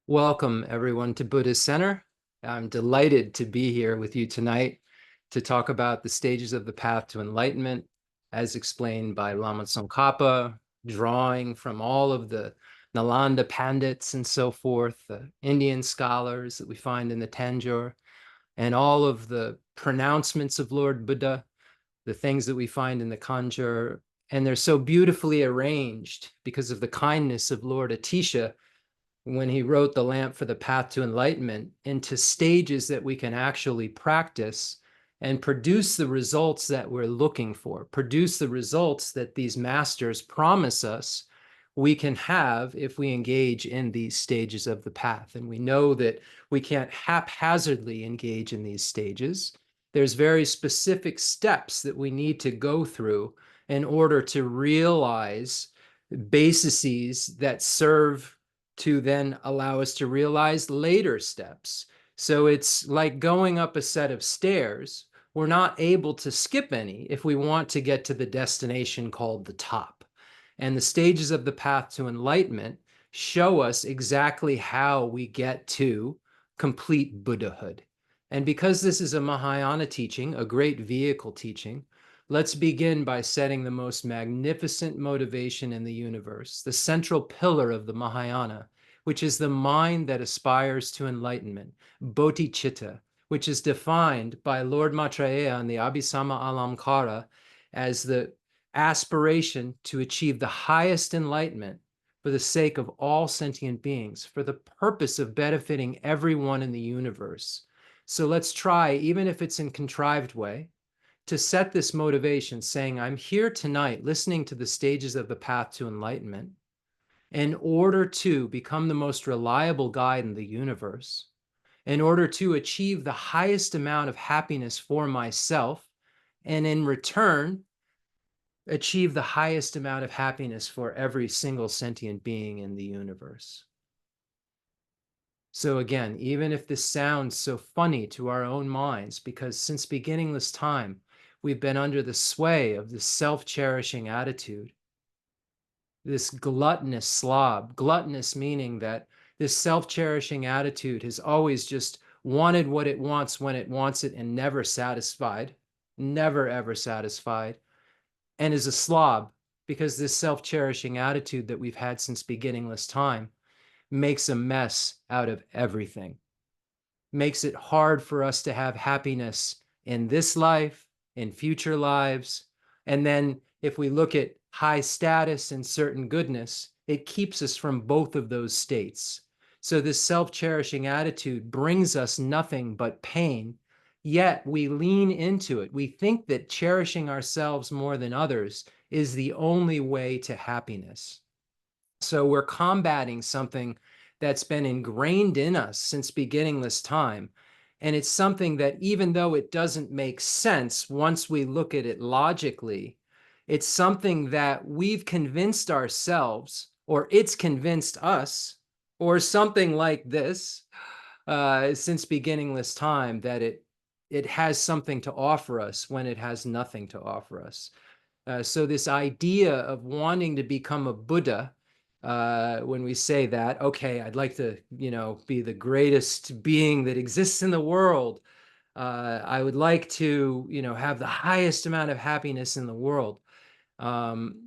Welcome, everyone, to Buddhist Center. I'm delighted to be here with you tonight to talk about the stages of the path to enlightenment, as explained by Lama Tsongkhapa, drawing from all of the Nalanda Pandits and so forth, the Indian scholars that we find in the Tanjore, and all of the pronouncements of Lord Buddha, the things that we find in the Kanjur. And they're so beautifully arranged because of the kindness of Lord Atisha when he wrote The Lamp for the Path to Enlightenment into stages that we can actually practice and produce the results that we're looking for, produce the results that these masters promise us we can have if we engage in these stages of the path. And we know that we can't haphazardly engage in these stages. There's very specific steps that we need to go through in order to realize bases that serve to then allow us to realize later steps. So it's like going up a set of stairs. We're not able to skip any if we want to get to the destination called the top. And the stages of the path to enlightenment show us exactly how we get to complete Buddhahood. And because this is a Mahayana teaching, a great vehicle teaching, let's begin by setting the most magnificent motivation in the universe, the central pillar of the Mahayana, which is the mind that aspires to enlightenment, bodhicitta, which is defined by Lord Maitreya in the Abhisama Alamkara as the aspiration to achieve the highest enlightenment for the sake of all sentient beings, for the purpose of benefiting everyone in the universe. So let's try, even if it's in contrived way, to set this motivation saying, I'm here tonight listening to the stages of the path to enlightenment in order to become the most reliable guide in the universe, in order to achieve the highest amount of happiness for myself, and in return, achieve the highest amount of happiness for every single sentient being in the universe. So again, even if this sounds so funny to our own minds, because since beginningless time, we've been under the sway of this self-cherishing attitude, this gluttonous slob, gluttonous meaning that this self-cherishing attitude has always just wanted what it wants when it wants it and never satisfied, never ever satisfied, and is a slob because this self-cherishing attitude that we've had since beginningless time makes a mess out of everything, makes it hard for us to have happiness in this life, in future lives. And then if we look at high status and certain goodness, it keeps us from both of those states. So this self-cherishing attitude brings us nothing but pain, yet we lean into it. We think that cherishing ourselves more than others is the only way to happiness. So we're combating something that's been ingrained in us since beginningless time. And it's something that, even though it doesn't make sense once we look at it logically, it's something that we've convinced ourselves, or it's convinced us, or something like this, since beginningless time, that it has something to offer us when it has nothing to offer us. So this idea of wanting to become a Buddha, when we say that, okay, I'd like to, be the greatest being that exists in the world. I would like to, have the highest amount of happiness in the world.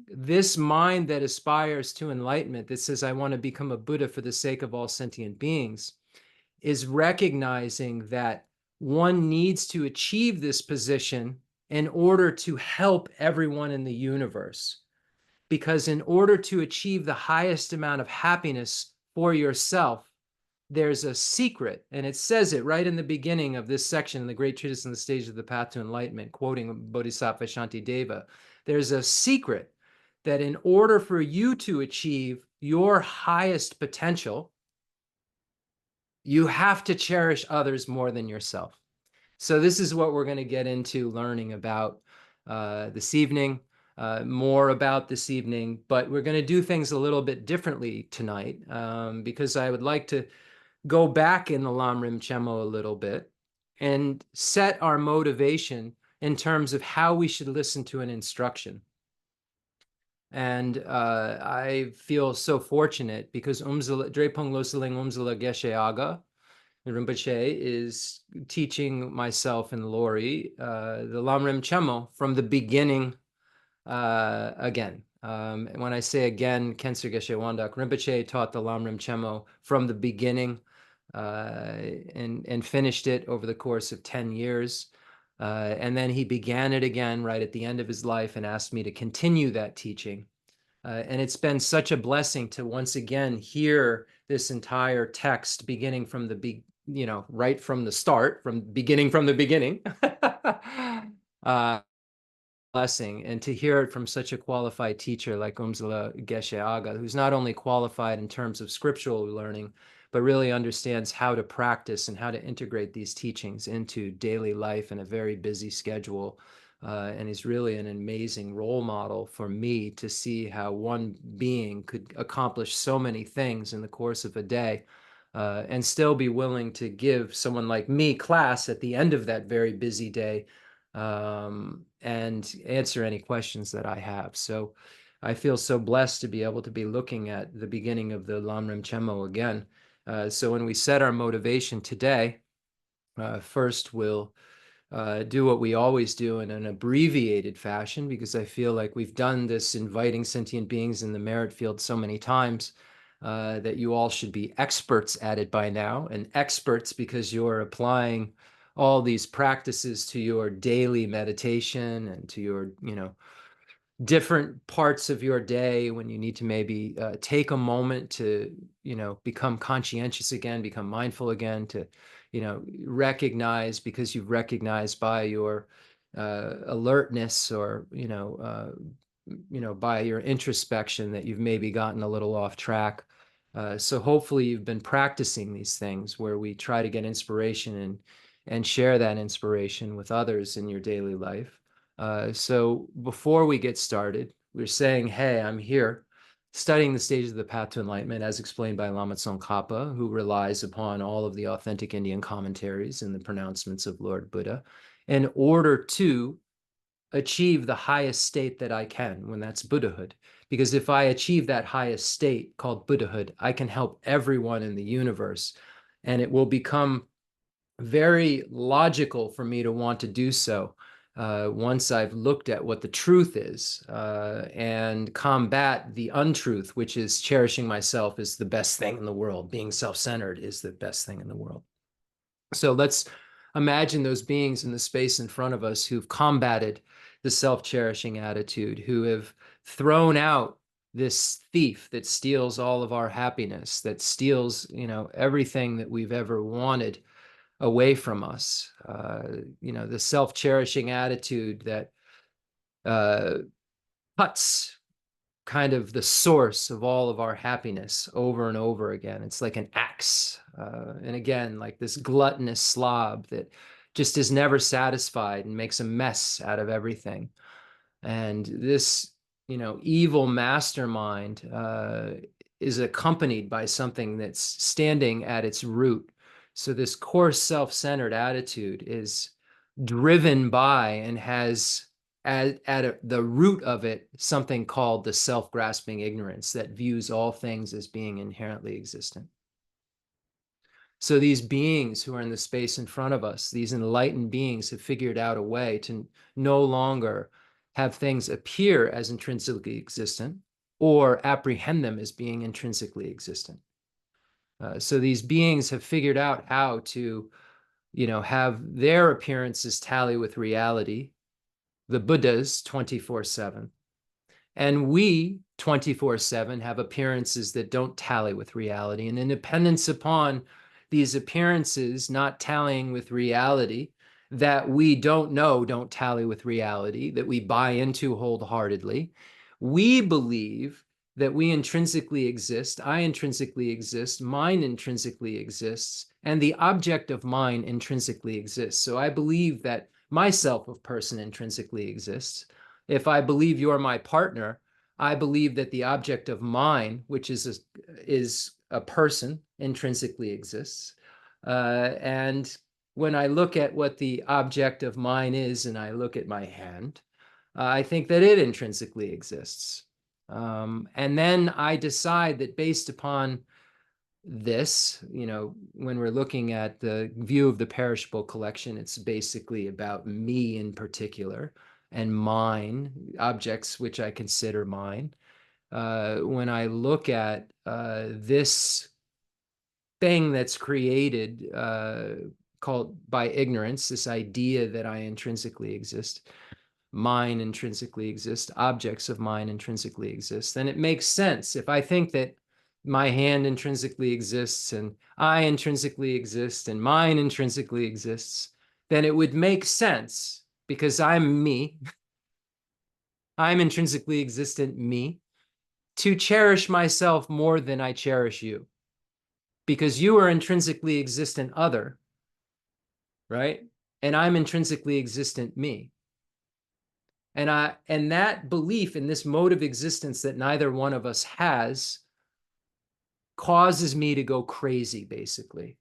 This mind that aspires to enlightenment, that says, I want to become a Buddha for the sake of all sentient beings, is recognizing that one needs to achieve this position in order to help everyone in the universe. Because in order to achieve the highest amount of happiness for yourself, there's a secret, and it says it right in the beginning of this section in the Great Treatise on the Stage of the Path to Enlightenment, quoting Bodhisattva Shantideva. There's a secret that in order for you to achieve your highest potential, you have to cherish others more than yourself. So this is what we're going to get into learning about this evening, more about this evening, but we're going to do things a little bit differently tonight, because I would like to go back in the Lam Rimchemo a little bit and set our motivation in terms of how we should listen to an instruction. And I feel so fortunate because Drepung Loseling Geshe Agha Rinpoche is teaching myself and Lori the Lamrim Chemo from the beginning again. When I say again, Khensur Geshe Wangdak Rinpoche taught the Lamrim Chemo from the beginning and finished it over the course of 10 years. And then he began it again right at the end of his life and asked me to continue that teaching. And it's been such a blessing to once again hear this entire text beginning from the right from the start, from beginning from the beginning. Blessing, and to hear it from such a qualified teacher like Geshe Agha, who's not only qualified in terms of scriptural learning, but really understands how to practice and how to integrate these teachings into daily life in a very busy schedule. And he's really an amazing role model for me to see how one being could accomplish so many things in the course of a day, and still be willing to give someone like me class at the end of that very busy day, and answer any questions that I have. So I feel so blessed to be able to be looking at the beginning of the Lamrim Chemo again. So when we set our motivation today, first we'll do what we always do in an abbreviated fashion, because I feel like we've done this inviting sentient beings in the merit field so many times that you all should be experts at it by now, and experts because you're applying all these practices to your daily meditation and to your, different parts of your day when you need to maybe take a moment to, become conscientious again, become mindful again, to, recognize, because you've recognized by your alertness, or, by your introspection that you've maybe gotten a little off track. So hopefully you've been practicing these things where we try to get inspiration and share that inspiration with others in your daily life. So before we get started, we're saying, hey, I'm here studying the stages of the path to enlightenment as explained by Lama Tsongkhapa, who relies upon all of the authentic Indian commentaries and the pronouncements of Lord Buddha in order to achieve the highest state that I can, when that's Buddhahood. Because if I achieve that highest state called Buddhahood, I can help everyone in the universe, and it will become very logical for me to want to do so once I've looked at what the truth is, and combat the untruth, which is cherishing myself is the best thing in the world. Being self-centered is the best thing in the world. So let's imagine those beings in the space in front of us who've combated the self-cherishing attitude, who have thrown out this thief that steals all of our happiness, that steals, everything that we've ever wanted away from us. The self-cherishing attitude that cuts kind of the source of all of our happiness over and over again. It's like an axe. And again, like this gluttonous slob that just is never satisfied and makes a mess out of everything. And this, evil mastermind is accompanied by something that's standing at its root. So this coarse self-centered attitude is driven by and has at the root of it something called the self-grasping ignorance that views all things as being inherently existent. So these beings who are in the space in front of us, these enlightened beings, have figured out a way to no longer have things appear as intrinsically existent or apprehend them as being intrinsically existent. So these beings have figured out how to, have their appearances tally with reality, the Buddhas 24/7. And we 24/7 have appearances that don't tally with reality. And in dependence upon these appearances not tallying with reality, that we don't know don't tally with reality, that we buy into wholeheartedly, we believe that we intrinsically exist, I intrinsically exist, mine intrinsically exists, and the object of mine intrinsically exists. So I believe that myself of person intrinsically exists. If I believe you're my partner, I believe that the object of mine, which is a person, intrinsically exists. And when I look at what the object of mine is, and I look at my hand, I think that it intrinsically exists. And then I decide that based upon this, when we're looking at the view of the perishable collection, it's basically about me in particular and mine, objects which I consider mine. When I look at this thing that's created, called by ignorance, this idea that I intrinsically exist, mine intrinsically exist, objects of mine intrinsically exist, then it makes sense. If I think that my hand intrinsically exists and I intrinsically exist and mine intrinsically exists, then it would make sense, because I'm me, I'm intrinsically existent me, to cherish myself more than I cherish you, because you are intrinsically existent other, right? And I'm intrinsically existent me. And that belief in this mode of existence that neither one of us has causes me to go crazy, basically.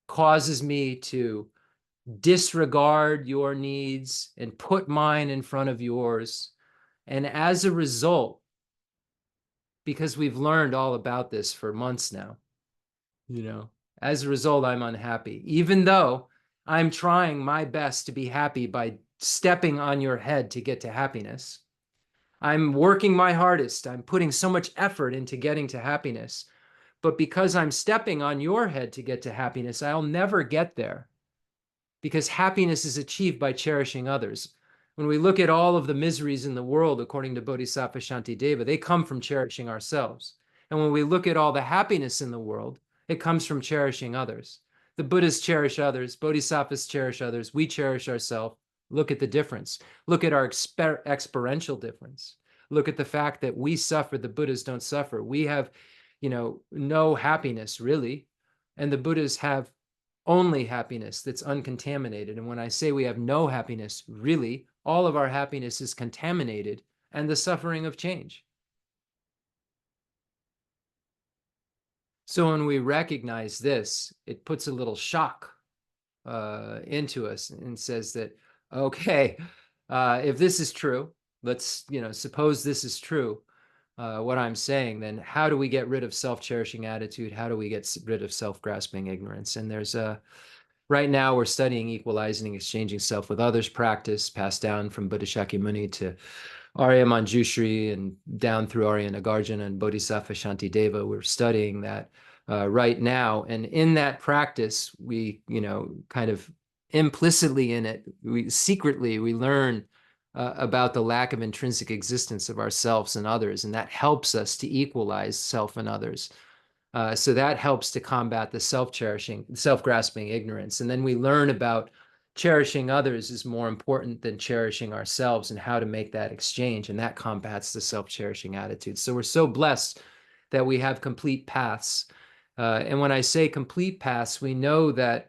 Causes me to disregard your needs and put mine in front of yours. And as a result, because we've learned all about this for months now, as a result, I'm unhappy, even though I'm trying my best to be happy by stepping on your head to get to happiness. I'm working my hardest. I'm putting so much effort into getting to happiness. But because I'm stepping on your head to get to happiness, I'll never get there, because happiness is achieved by cherishing others. When we look at all of the miseries in the world, according to Bodhisattva Shantideva, they come from cherishing ourselves. And when we look at all the happiness in the world, it comes from cherishing others. The Buddhists cherish others, Bodhisattvas cherish others, we cherish ourselves. Look at the difference. Look at our experiential difference. Look at the fact that we suffer, the Buddhas don't suffer. We have, no happiness really, and the Buddhas have only happiness that's uncontaminated. And when I say we have no happiness, really, all of our happiness is contaminated and the suffering of change. So when we recognize this, it puts a little shock into us and says that, okay, if this is true, let's, suppose this is true, what I'm saying, then how do we get rid of self-cherishing attitude? How do we get rid of self-grasping ignorance? And there's right now we're studying equalizing and exchanging self with others practice, passed down from Buddha Shakyamuni to Arya Manjushri and down through Arya Nagarjuna and Bodhisattva Shantideva. We're studying that right now. And in that practice, we, kind of implicitly in it, secretly, we learn about the lack of intrinsic existence of ourselves and others. And that helps us to equalize self and others. So that helps to combat the self-cherishing, self-grasping ignorance. And then we learn about cherishing others is more important than cherishing ourselves and how to make that exchange. And that combats the self-cherishing attitude. So we're so blessed that we have complete paths. And when I say complete paths, we know that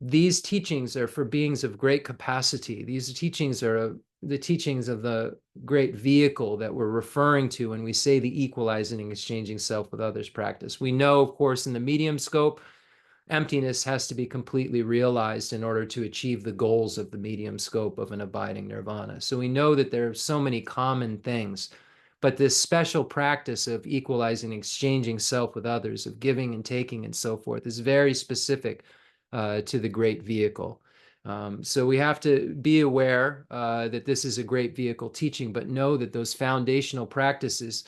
these teachings are for beings of great capacity. These teachings are the teachings of the great vehicle that we're referring to when we say the equalizing and exchanging self with others practice. We know, of course, in the medium scope, emptiness has to be completely realized in order to achieve the goals of the medium scope of an abiding nirvana. So we know that there are so many common things, but this special practice of equalizing and exchanging self with others, of giving and taking and so forth, is very specific to the great vehicle. So we have to be aware that this is a great vehicle teaching, but know that those foundational practices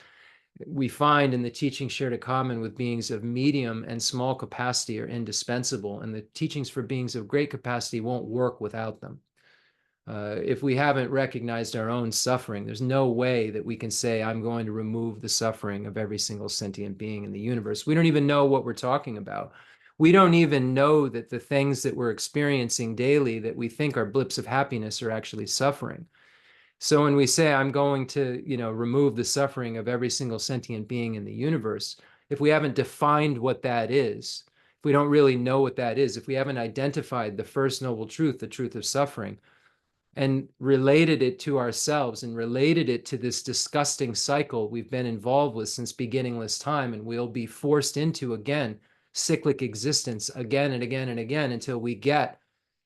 we find in the teaching shared in common with beings of medium and small capacity are indispensable, and the teachings for beings of great capacity won't work without them. If we haven't recognized our own suffering, there's no way that we can say, I'm going to remove the suffering of every single sentient being in the universe. We don't even know what we're talking about. We don't even know that the things that we're experiencing daily that we think are blips of happiness are actually suffering. So when we say, I'm going to, remove the suffering of every single sentient being in the universe, if we haven't defined what that is, if we don't really know what that is, if we haven't identified the first noble truth, the truth of suffering, and related it to ourselves and related it to this disgusting cycle we've been involved with since beginningless time, and we'll be forced into, again, cyclic existence again and again and again until we get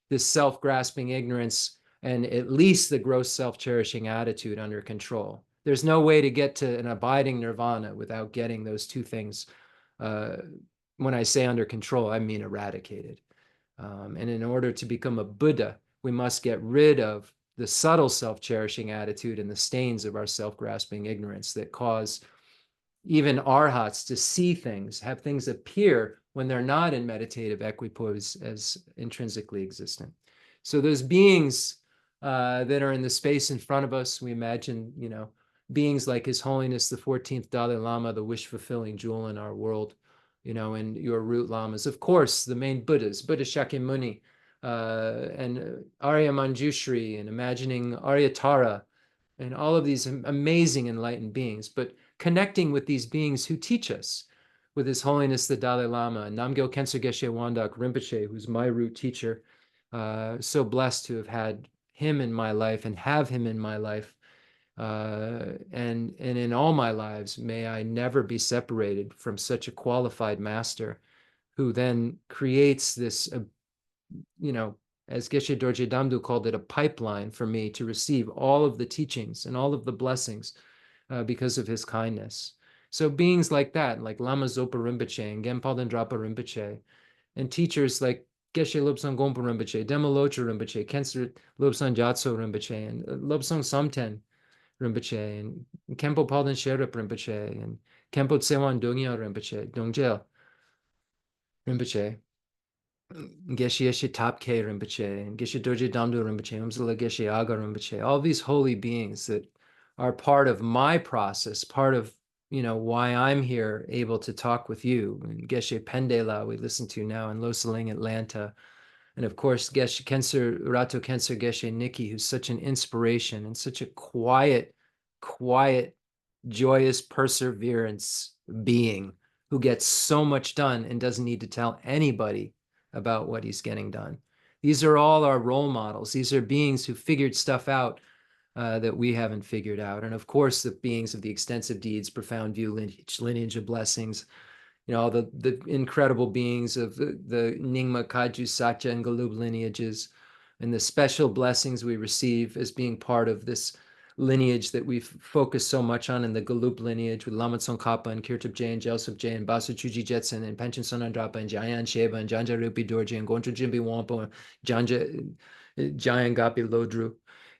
this self-grasping ignorance and at least the gross self-cherishing attitude under control. There's no way to get to an abiding nirvana without getting those two things. When I say under control, I mean eradicated. And in order to become a Buddha, we must get rid of the subtle self-cherishing attitude and the stains of our self-grasping ignorance that cause even arhats to see things, have things appear when they're not in meditative equipoise as intrinsically existent. So those beings that are in the space in front of us, we imagine, beings like His Holiness the 14th Dalai Lama, the wish-fulfilling jewel in our world, and your root lamas. Of course, the main Buddhas, Buddha Shakyamuni, and Arya Manjushri, and imagining Aryatara, and all of these amazing enlightened beings, but connecting with these beings who teach us, with His Holiness the Dalai Lama, Namgyal Khensur Geshe Wangdak Rinpoche, who's my root teacher. So blessed to have had him in my life and have him in my life. And in all my lives, may I never be separated from such a qualified master who then creates this, as Geshe Dorji Damdul called it, a pipeline for me to receive all of the teachings and all of the blessings because of his kindness. So beings like that, like Lama Zopa Rinpoche and Genpo Drapa Rinpoche, and teachers like Geshe Lobsang Gonpo Rinpoche, Demo Locha Rinpoche, Khensur Lobsang Gyatso Rinpoche, and Lobsang Samten Rinpoche, and Khenpo Palden Sherpa Rinpoche, and Khenpo Tsewan Dongya Rinpoche, Dongjel Rinpoche, Geshe Eshe Tapke Rinpoche, and Geshe Dorji Damdul Rinpoche, Umse Geshe Agha Rinpoche, all these holy beings that are part of my process, part of why I'm here able to talk with you. And Geshe Pendela we listen to now in Loseling, Atlanta. And of course, Geshe Khensur Rato Khensur Geshe Nikki, who's such an inspiration and such a quiet, joyous perseverance being who gets so much done and doesn't need to tell anybody about what he's getting done. These are all our role models. These are beings who figured stuff out that we haven't figured out. And of course, the beings of the extensive deeds, profound view, lineage of blessings, all the incredible beings of the Nyingma, Kaju, Satya, and Galub lineages, and the special blessings we receive as being part of this lineage that we've focused so much on in the Galub lineage with Lama Tsongkhapa and Kirtub J and Joseph J and Basu Chuji Jetson and Panchen Sonandrapa and Jayan Sheba and Janja Rupi Dorji and Goncho Jimbi Wampo and Jayan Gapi Lodru,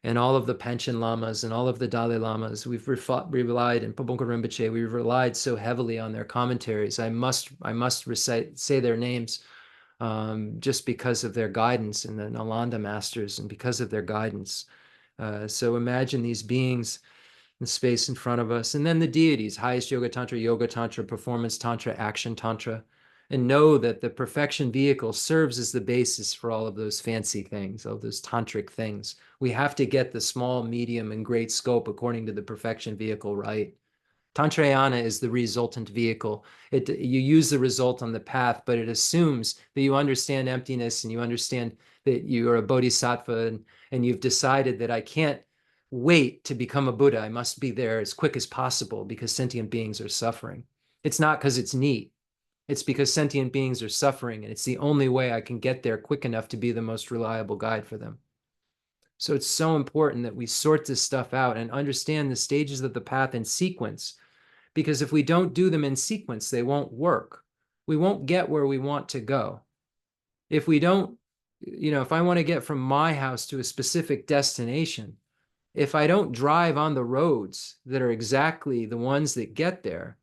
and all of the Panchen Lamas and all of the Dalai Lamas. We've relied, and Pabonka Rinpoche, we've relied so heavily on their commentaries. I must say their names just because of their guidance, and the Nalanda masters, and because of their guidance. So imagine these beings in space in front of us, and then the deities, highest yoga tantra, performance tantra, action tantra, and know that the perfection vehicle serves as the basis for all of those fancy things, all those tantric things. We have to get the small, medium, and great scope according to the perfection vehicle right. Tantrayana is the resultant vehicle. You use the result on the path, but it assumes that you understand emptiness and you understand that you are a bodhisattva, and you've decided that I can't wait to become a Buddha. I must be there as quick as possible because sentient beings are suffering. It's not because it's neat. It's because sentient beings are suffering, and it's the only way I can get there quick enough to be the most reliable guide for them. So it's so important that we sort this stuff out and understand the stages of the path in sequence, because if we don't do them in sequence, they won't work. We won't get where we want to go. If we don't, if I want to get from my house to a specific destination, if I don't drive on the roads that are exactly the ones that get there,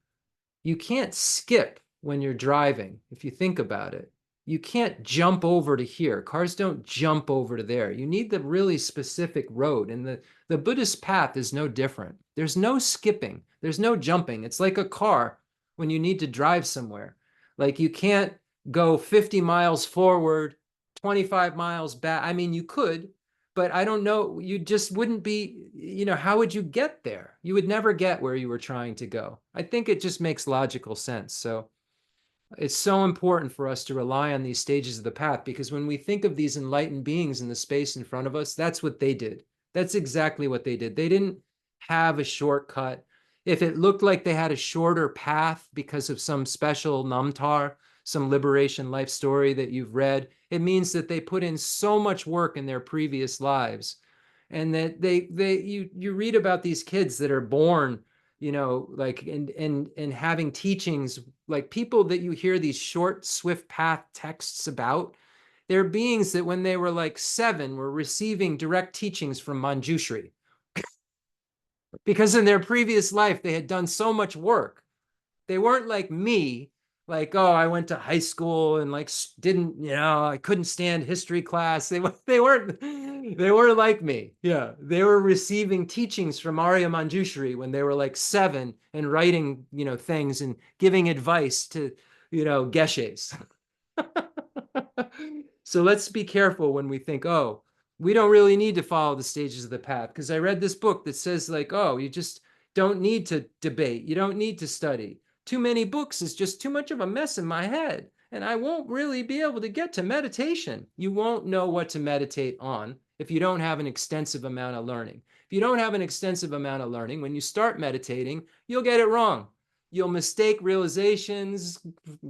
you can't skip when you're driving. If you think about it, you can't jump over to here. Cars don't jump over to there. You need the really specific road. And the Buddhist path is no different. There's no skipping. There's no jumping. It's like a car when you need to drive somewhere. Like you can't go 50 miles forward, 25 miles back. I mean, you could, but I don't know. You just wouldn't be, how would you get there? You would never get where you were trying to go. I think it just makes logical sense. So it's so important for us to rely on these stages of the path, because when we think of these enlightened beings in the space in front of us, that's what they did. That's exactly what they did. They didn't have a shortcut. If it looked like they had a shorter path because of some special namtar, some liberation life story that you've read, it means that they put in so much work in their previous lives, And that you read about these kids that are born, like, and having teachings, like people that you hear these short, swift path texts about. They're beings that when they were like 7 were receiving direct teachings from Manjushri because in their previous life they had done so much work. They weren't like me, like, oh, I went to high school and like didn't, I couldn't stand history class. They weren't like me. Yeah, they were receiving teachings from Arya Manjushri when they were like 7 and writing, things and giving advice to, geshes. So let's be careful when we think, oh, we don't really need to follow the stages of the path. Because I read this book that says, like, oh, you just don't need to debate. You don't need to study. Too many books is just too much of a mess in my head. And I won't really be able to get to meditation. You won't know what to meditate on if you don't have an extensive amount of learning. If you don't have an extensive amount of learning, when you start meditating, you'll get it wrong. You'll mistake realizations,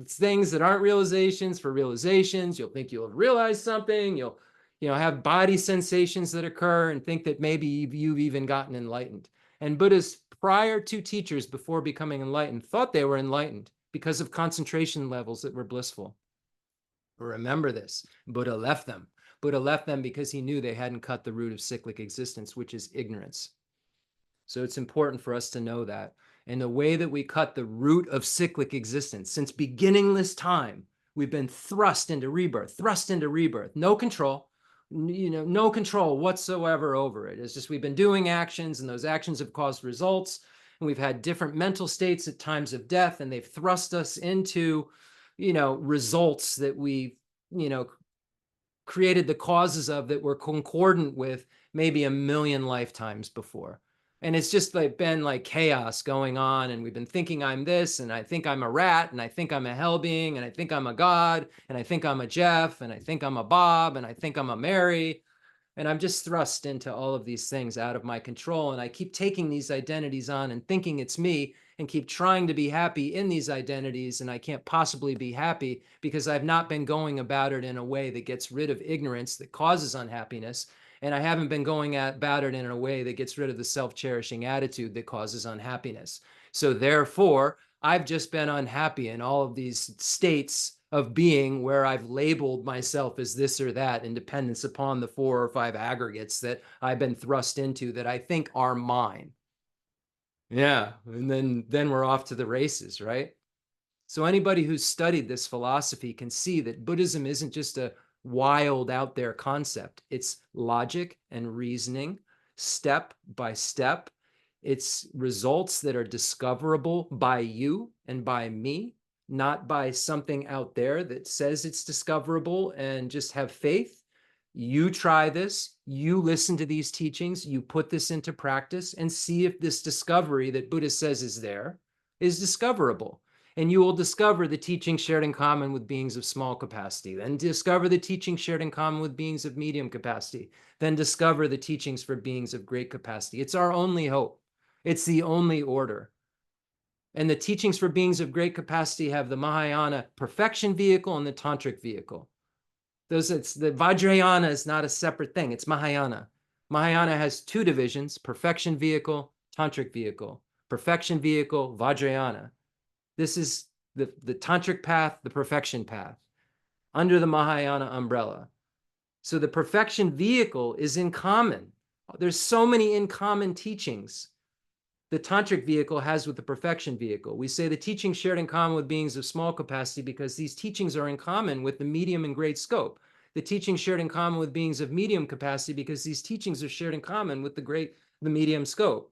things that aren't realizations for realizations. You'll think you'll have realized something. You'll, have body sensations that occur and think that maybe you've even gotten enlightened. And Buddha's prior 2 teachers before becoming enlightened thought they were enlightened because of concentration levels that were blissful. Remember this, Buddha left them. Buddha left them because he knew they hadn't cut the root of cyclic existence, which is ignorance. So it's important for us to know that. And the way that we cut the root of cyclic existence, since beginningless time, we've been thrust into rebirth, no control, no control whatsoever over it. It's just we've been doing actions, and those actions have caused results, and we've had different mental states at times of death, and they've thrust us into, results that we've, created the causes of that were concordant with maybe 1,000,000 lifetimes before. And it's just like been like chaos going on. And we've been thinking I'm this, and I think I'm a rat, and I think I'm a hell being, and I think I'm a God, and I think I'm a Jeff, and I think I'm a Bob, and I think I'm a Mary. And I'm just thrust into all of these things out of my control. And I keep taking these identities on and thinking it's me and keep trying to be happy in these identities. And I can't possibly be happy because I've not been going about it in a way that gets rid of ignorance that causes unhappiness. And I haven't been going about it in a way that gets rid of the self-cherishing attitude that causes unhappiness. So therefore, I've just been unhappy in all of these states of being where I've labeled myself as this or that in dependence upon the 4 or 5 aggregates that I've been thrust into that I think are mine. Yeah, and then we're off to the races, right? So anybody who's studied this philosophy can see that Buddhism isn't just a wild out there concept. It's logic and reasoning, step by step. It's results that are discoverable by you and by me, not by something out there that says it's discoverable and just have faith. You try this, you listen to these teachings, you put this into practice and see if this discovery that Buddha says is there is discoverable. And you will discover the teaching shared in common with beings of small capacity, then discover the teaching shared in common with beings of medium capacity, then discover the teachings for beings of great capacity. It's our only hope. It's the only order. And the teachings for beings of great capacity have the Mahayana perfection vehicle and the tantric vehicle. It's the Vajrayana is not a separate thing. It's Mahayana. Mahayana has 2 divisions: perfection vehicle, tantric vehicle. Perfection vehicle, Vajrayana. This is the tantric path, the perfection path, under the Mahayana umbrella. So the perfection vehicle is in common. There's so many in common teachings the tantric vehicle has with the perfection vehicle. We say the teachings shared in common with beings of small capacity because these teachings are in common with the medium and great scope. The teachings shared in common with beings of medium capacity because these teachings are shared in common with the medium scope.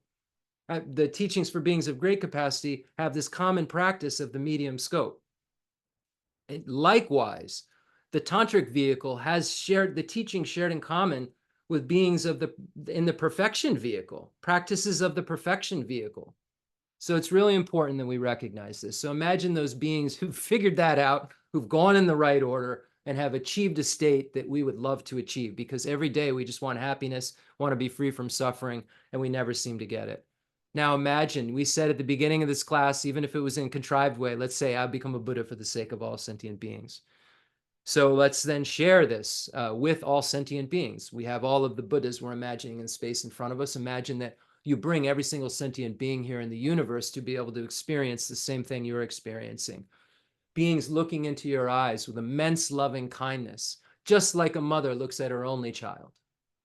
The teachings for beings of great capacity have this common practice of the medium scope. And likewise, the tantric vehicle has the teaching shared in common with beings in the perfection vehicle, practices of the perfection vehicle. So it's really important that we recognize this. So imagine those beings who've figured that out, who've gone in the right order, and have achieved a state that we would love to achieve, because every day we just want happiness, want to be free from suffering, and we never seem to get it. Now imagine, we said at the beginning of this class, even if it was in a contrived way, let's say I become a Buddha for the sake of all sentient beings. So let's then share this with all sentient beings. We have all of the Buddhas we're imagining in space in front of us. Imagine that you bring every single sentient being here in the universe to be able to experience the same thing you're experiencing. Beings looking into your eyes with immense loving kindness, just like a mother looks at her only child.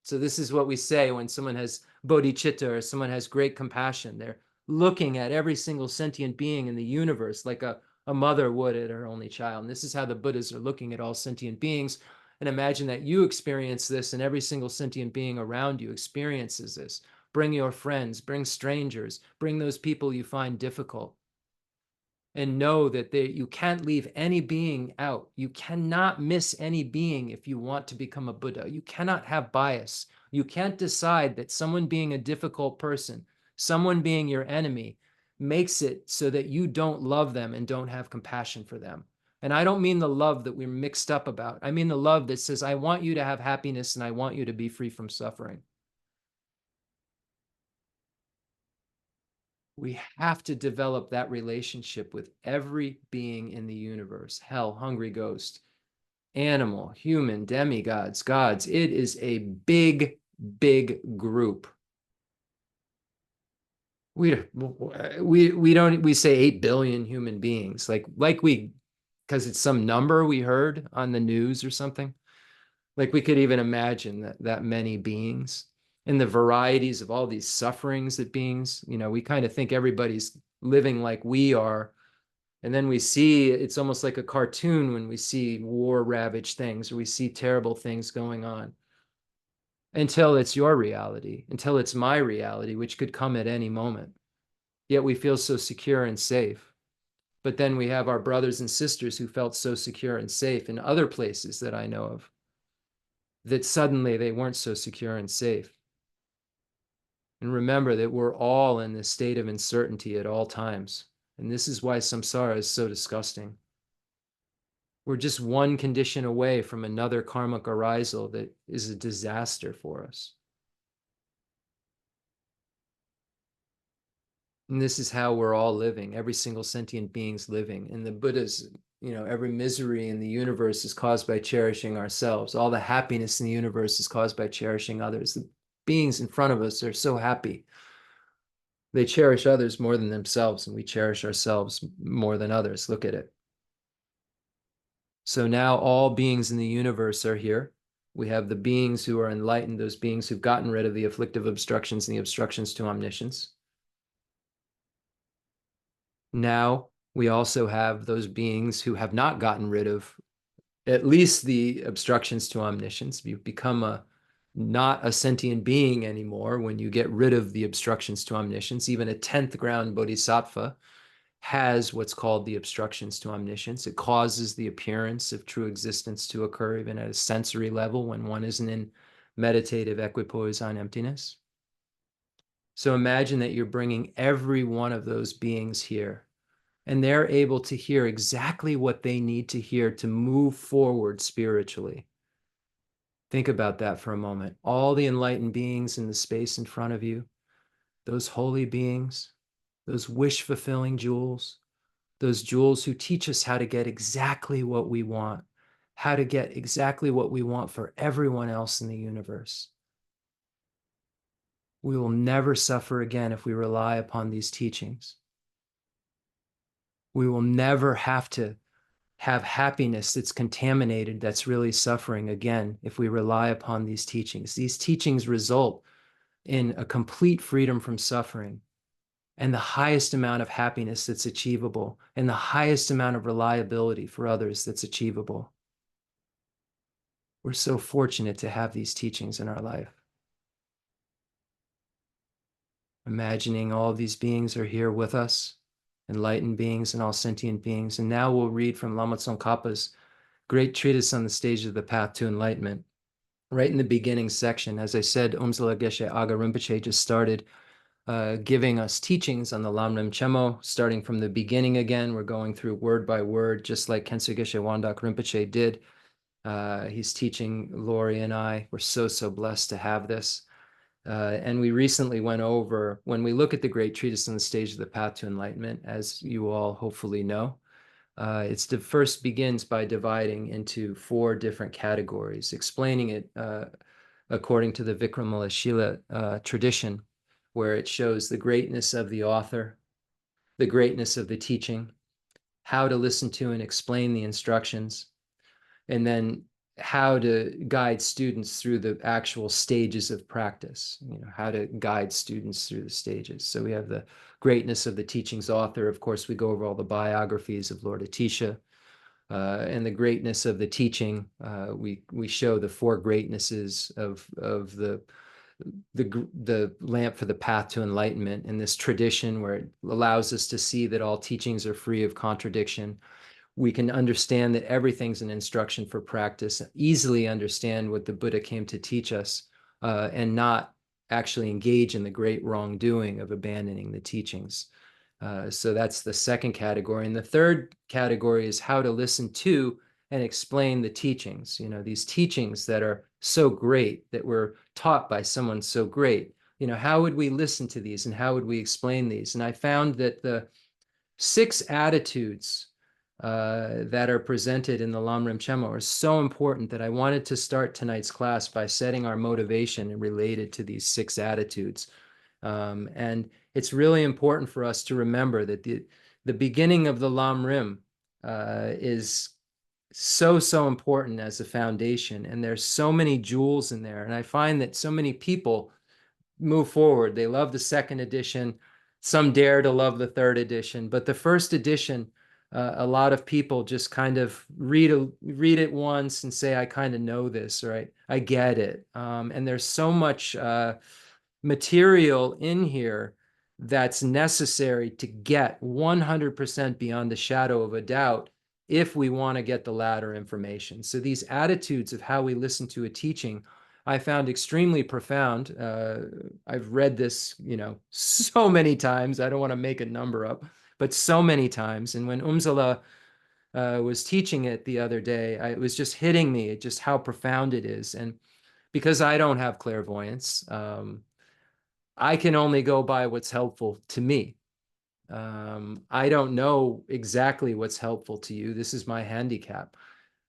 So this is what we say when someone has bodhicitta or someone has great compassion. They're looking at every single sentient being in the universe like a mother would at her only child. And this is how the Buddhas are looking at all sentient beings. And imagine that you experience this and every single sentient being around you experiences this. Bring your friends, bring strangers, bring those people you find difficult. And know that you can't leave any being out. You cannot miss any being if you want to become a Buddha. You cannot have bias. You can't decide that someone being a difficult person, someone being your enemy, makes it so that you don't love them and don't have compassion for them. And I don't mean the love that we're mixed up about. I mean the love that says, I want you to have happiness and I want you to be free from suffering. We have to develop that relationship with every being in the universe, hell, hungry ghost, animal, human, demigods, gods. It is a big, big group. We don't, we say 8 billion human beings, like we, because it's some number we heard on the news or something. Like we could even imagine that many beings and the varieties of all these sufferings that beings, we kind of think everybody's living like we are. And then we see it's almost like a cartoon when we see war ravaged things or we see terrible things going on until it's your reality, until it's my reality, which could come at any moment. Yet we feel so secure and safe. But then we have our brothers and sisters who felt so secure and safe in other places that I know of, that suddenly they weren't so secure and safe. And remember that we're all in this state of uncertainty at all times. And this is why samsara is so disgusting. We're just one condition away from another karmic arisal that is a disaster for us. And this is how we're all living. Every single sentient being's living. And the Buddha's, every misery in the universe is caused by cherishing ourselves. All the happiness in the universe is caused by cherishing others. The beings in front of us are so happy. They cherish others more than themselves, and we cherish ourselves more than others. Look at it. So now all beings in the universe are here. We have the beings who are enlightened, those beings who've gotten rid of the afflictive obstructions and the obstructions to omniscience. Now we also have those beings who have not gotten rid of at least the obstructions to omniscience. You've become not a sentient being anymore when you get rid of the obstructions to omniscience. Even a 10th ground bodhisattva has what's called the obstructions to omniscience. It causes the appearance of true existence to occur even at a sensory level when one isn't in meditative equipoise on emptiness. So imagine that you're bringing every one of those beings here, and they're able to hear exactly what they need to hear to move forward spiritually. Think about that for a moment. All the enlightened beings in the space in front of you, those holy beings, those wish-fulfilling jewels, those jewels who teach us how to get exactly what we want, how to get exactly what we want for everyone else in the universe. We will never suffer again if we rely upon these teachings. We will never have to have happiness that's contaminated, that's really suffering again, if we rely upon these teachings. These teachings result in a complete freedom from suffering and the highest amount of happiness that's achievable and the highest amount of reliability for others that's achievable. We're so fortunate to have these teachings in our life. Imagining all of these beings are here with us, enlightened beings and all sentient beings. And now we'll read from Lama Tsongkhapa's great treatise on the stage of the path to enlightenment. Right in the beginning section, as I said, Umse Geshe Agha Rinpoche just started giving us teachings on the Lamrim Chemo, starting from the beginning again. We're going through word by word, just like Khensur Geshe Wangdak Rinpoche did. He's teaching Lori and I. We're so blessed to have this. And we recently went over, when we look at the great treatise on the stage of the path to enlightenment, as you all hopefully know, It first begins by dividing into 4 different categories, explaining it according to the Vikramalashila tradition, where it shows the greatness of the author, the greatness of the teaching, how to listen to and explain the instructions, and then how to guide students through the actual stages of practice, how to guide students through the stages. So we have the greatness of the teaching's author. Of course, we go over all the biographies of Lord Atisha, and the greatness of the teaching. We show the 4 greatnesses of the lamp for the path to enlightenment in this tradition, where it allows us to see that all teachings are free of contradiction. We can understand that everything's an instruction for practice, easily understand what the Buddha came to teach us, and not actually engage in the great wrongdoing of abandoning the teachings. So that's the second category. And the third category is how to listen to and explain the teachings, these teachings that are so great, that were taught by someone so great. How would we listen to these and how would we explain these? And I found that the 6 attitudes that are presented in the Lam Rinpoche are so important that I wanted to start tonight's class by setting our motivation related to these 6 attitudes. And it's really important for us to remember that the beginning of the Lam Rim is so important as a foundation. And there's so many jewels in there. And I find that so many people move forward. They love the 2nd edition. Some dare to love the 3rd edition. But the 1st edition, a lot of people just kind of read it once and say, I kind of know this, right? I get it. And there's so much material in here that's necessary to get 100% beyond the shadow of a doubt if we want to get the latter information. So these attitudes of how we listen to a teaching, I found extremely profound. I've read this, so many times. I don't want to make a number up, but so many times. And when Umse was teaching it the other day, it was just hitting me just how profound it is. And because I don't have clairvoyance, I can only go by what's helpful to me. I don't know exactly what's helpful to you. This is my handicap.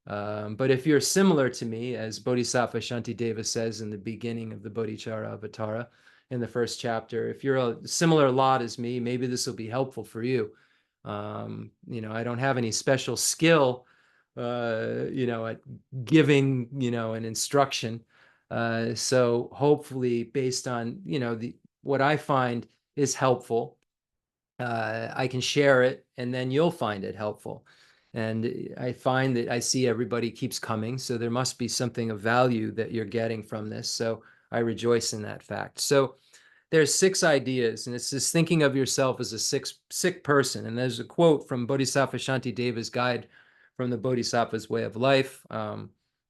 But if you're similar to me, as Bodhisattva Shantideva says in the beginning of the Bodhicharya Avatara, in the 1st chapter, if you're a similar lot as me, maybe this will be helpful for you. I don't have any special skill, at giving, an instruction. So hopefully, based on, what I find is helpful, I can share it, and then you'll find it helpful. And I find that I see everybody keeps coming, so there must be something of value that you're getting from this. So I rejoice in that fact. So there's 6 ideas, and it's just thinking of yourself as a sick person. And there's a quote from Bodhisattva Shantideva's Guide from the Bodhisattva's Way of Life.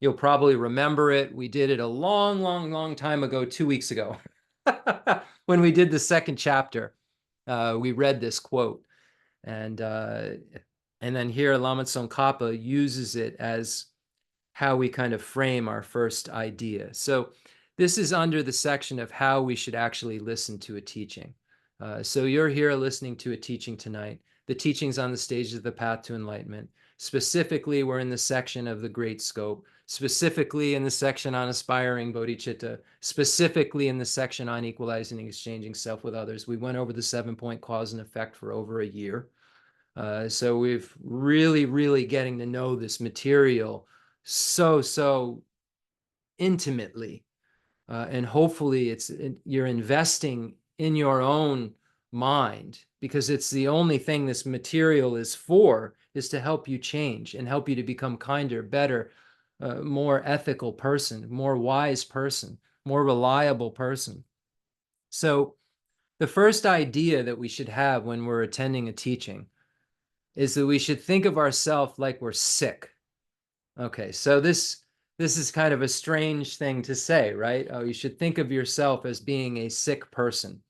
You'll probably remember it. We did it a long time ago, 2 weeks ago, when we did the 2nd chapter. We read this quote, and then here Lama Tsongkhapa uses it as how we kind of frame our first idea. So this is under the section of how we should actually listen to a teaching. So you're here listening to a teaching tonight. The teaching's on the stages of the path to enlightenment. Specifically, we're in the section of the great scope, specifically in the section on aspiring bodhicitta, specifically in the section on equalizing and exchanging self with others. We went over the 7-point cause and effect for over a year. So we've really getting to know this material so intimately. And hopefully you're investing in your own mind, because it's the only thing this material is for, is to help you change and help you to become kinder, better, more ethical person, more wise person, more reliable person. So the first idea that we should have when we're attending a teaching is that we should think of ourselves like we're sick. Okay, so this is kind of a strange thing to say, right? Oh, you should think of yourself as being a sick person.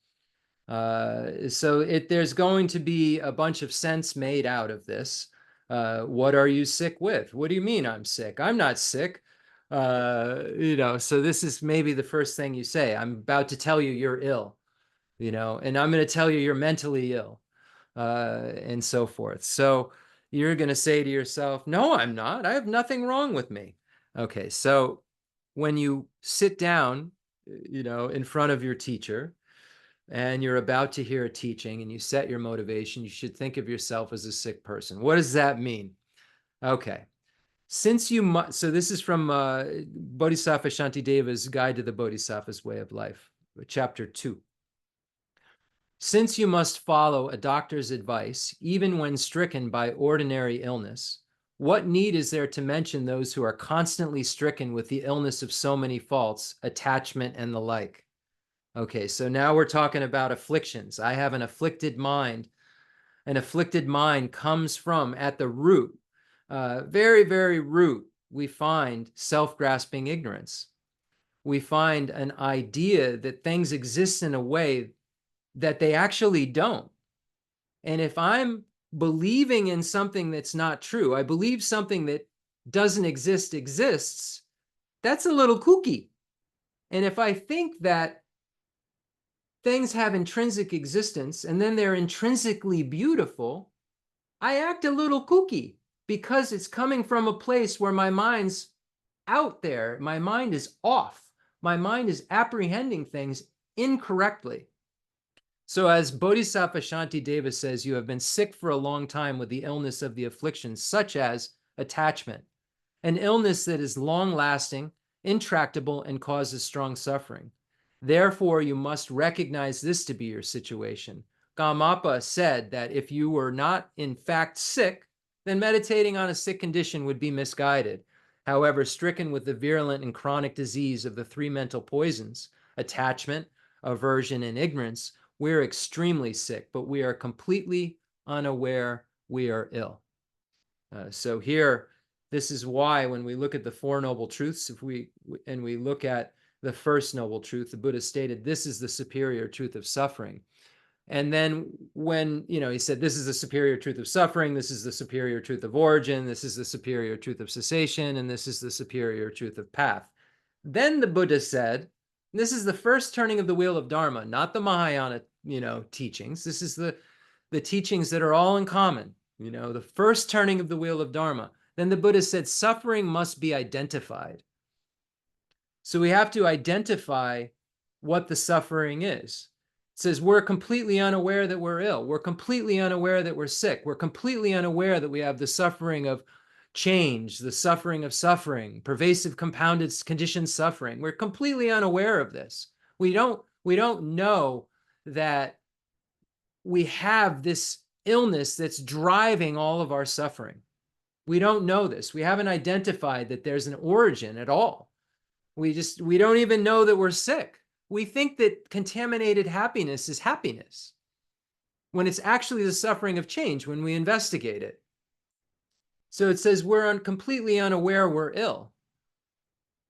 So there's going to be a bunch of sense made out of this. What are you sick with? What do you mean I'm sick? I'm not sick. So this is maybe the first thing you say. I'm about to tell you you're ill, and I'm going to tell you you're mentally ill, and so forth. So you're going to say to yourself, no, I'm not. I have nothing wrong with me. Okay, so when you sit down, in front of your teacher and you're about to hear a teaching and you set your motivation, you should think of yourself as a sick person. What does that mean? Okay. Since you must, so this is from Bodhisattva Shantideva's Guide to the Bodhisattva's Way of Life, chapter 2. Since you must follow a doctor's advice, even when stricken by ordinary illness, what need is there to mention those who are constantly stricken with the illness of so many faults, attachment, and the like? Okay, so now we're talking about afflictions. I have an afflicted mind. An afflicted mind comes from, at the root, very, very root, we find self-grasping ignorance. We find an idea that things exist in a way that they actually don't. And if I'm believing in something that's not true, I believe something that doesn't exist exists, that's a little kooky. And if I think that things have intrinsic existence and then they're intrinsically beautiful, I act a little kooky because it's coming from a place where my mind's out there. My mind is off. My mind is apprehending things incorrectly. So as Bodhisattva Shantideva says, you have been sick for a long time with the illness of the afflictions, such as attachment, an illness that is long-lasting, intractable, and causes strong suffering. Therefore, you must recognize this to be your situation. Gamapa said that if you were not in fact sick, then meditating on a sick condition would be misguided. However, stricken with the virulent and chronic disease of the three mental poisons, attachment, aversion, and ignorance, we're extremely sick, but we are completely unaware we are ill. So here, this is why when we look at the Four Noble Truths, we look at the first noble truth, the Buddha stated, this is the superior truth of suffering. And then when, he said, this is the superior truth of suffering, this is the superior truth of origin, this is the superior truth of cessation, and this is the superior truth of path. Then the Buddha said, this is the first turning of the wheel of Dharma, not the Mahayana, teachings. This is the teachings that are all in common, the first turning of the wheel of Dharma. Then the Buddha said, suffering must be identified. So we have to identify what the suffering is. It says we're completely unaware that we're ill. We're completely unaware that we're sick. We're completely unaware that we have the suffering of change, the suffering of suffering, pervasive compounded conditioned suffering. We're completely unaware of this. We don't know that we have this illness that's driving all of our suffering. We don't know this. We haven't identified that there's an origin at all. We don't even know that we're sick. We think that contaminated happiness is happiness, when it's actually the suffering of change when we investigate it. So it says we're completely unaware we're ill.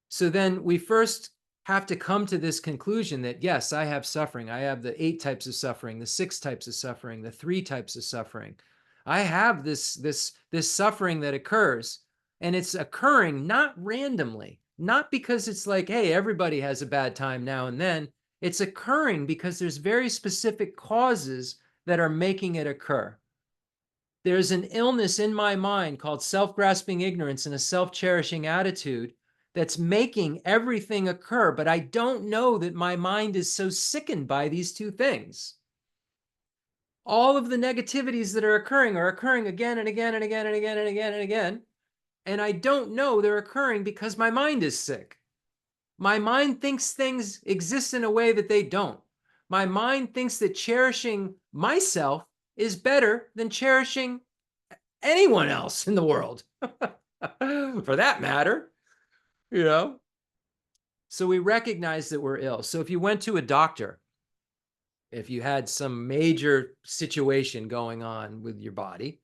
So then we first have to come to this conclusion that, yes, I have suffering. I have the 8 types of suffering, the 6 types of suffering, the 3 types of suffering. I have this suffering that occurs, and it's occurring not randomly, not because it's like, hey, everybody has a bad time now and then. It's occurring because there's very specific causes that are making it occur. There's an illness in my mind called self-grasping ignorance and a self-cherishing attitude that's making everything occur, but I don't know that my mind is so sickened by these 2 things. All of the negativities that are occurring again and again and again and again and again and again. And I don't know they're occurring because my mind is sick. My mind thinks things exist in a way that they don't. My mind thinks that cherishing myself is better than cherishing anyone else in the world, for that matter, So we recognize that we're ill. So if you went to a doctor, if you had some major situation going on with your body,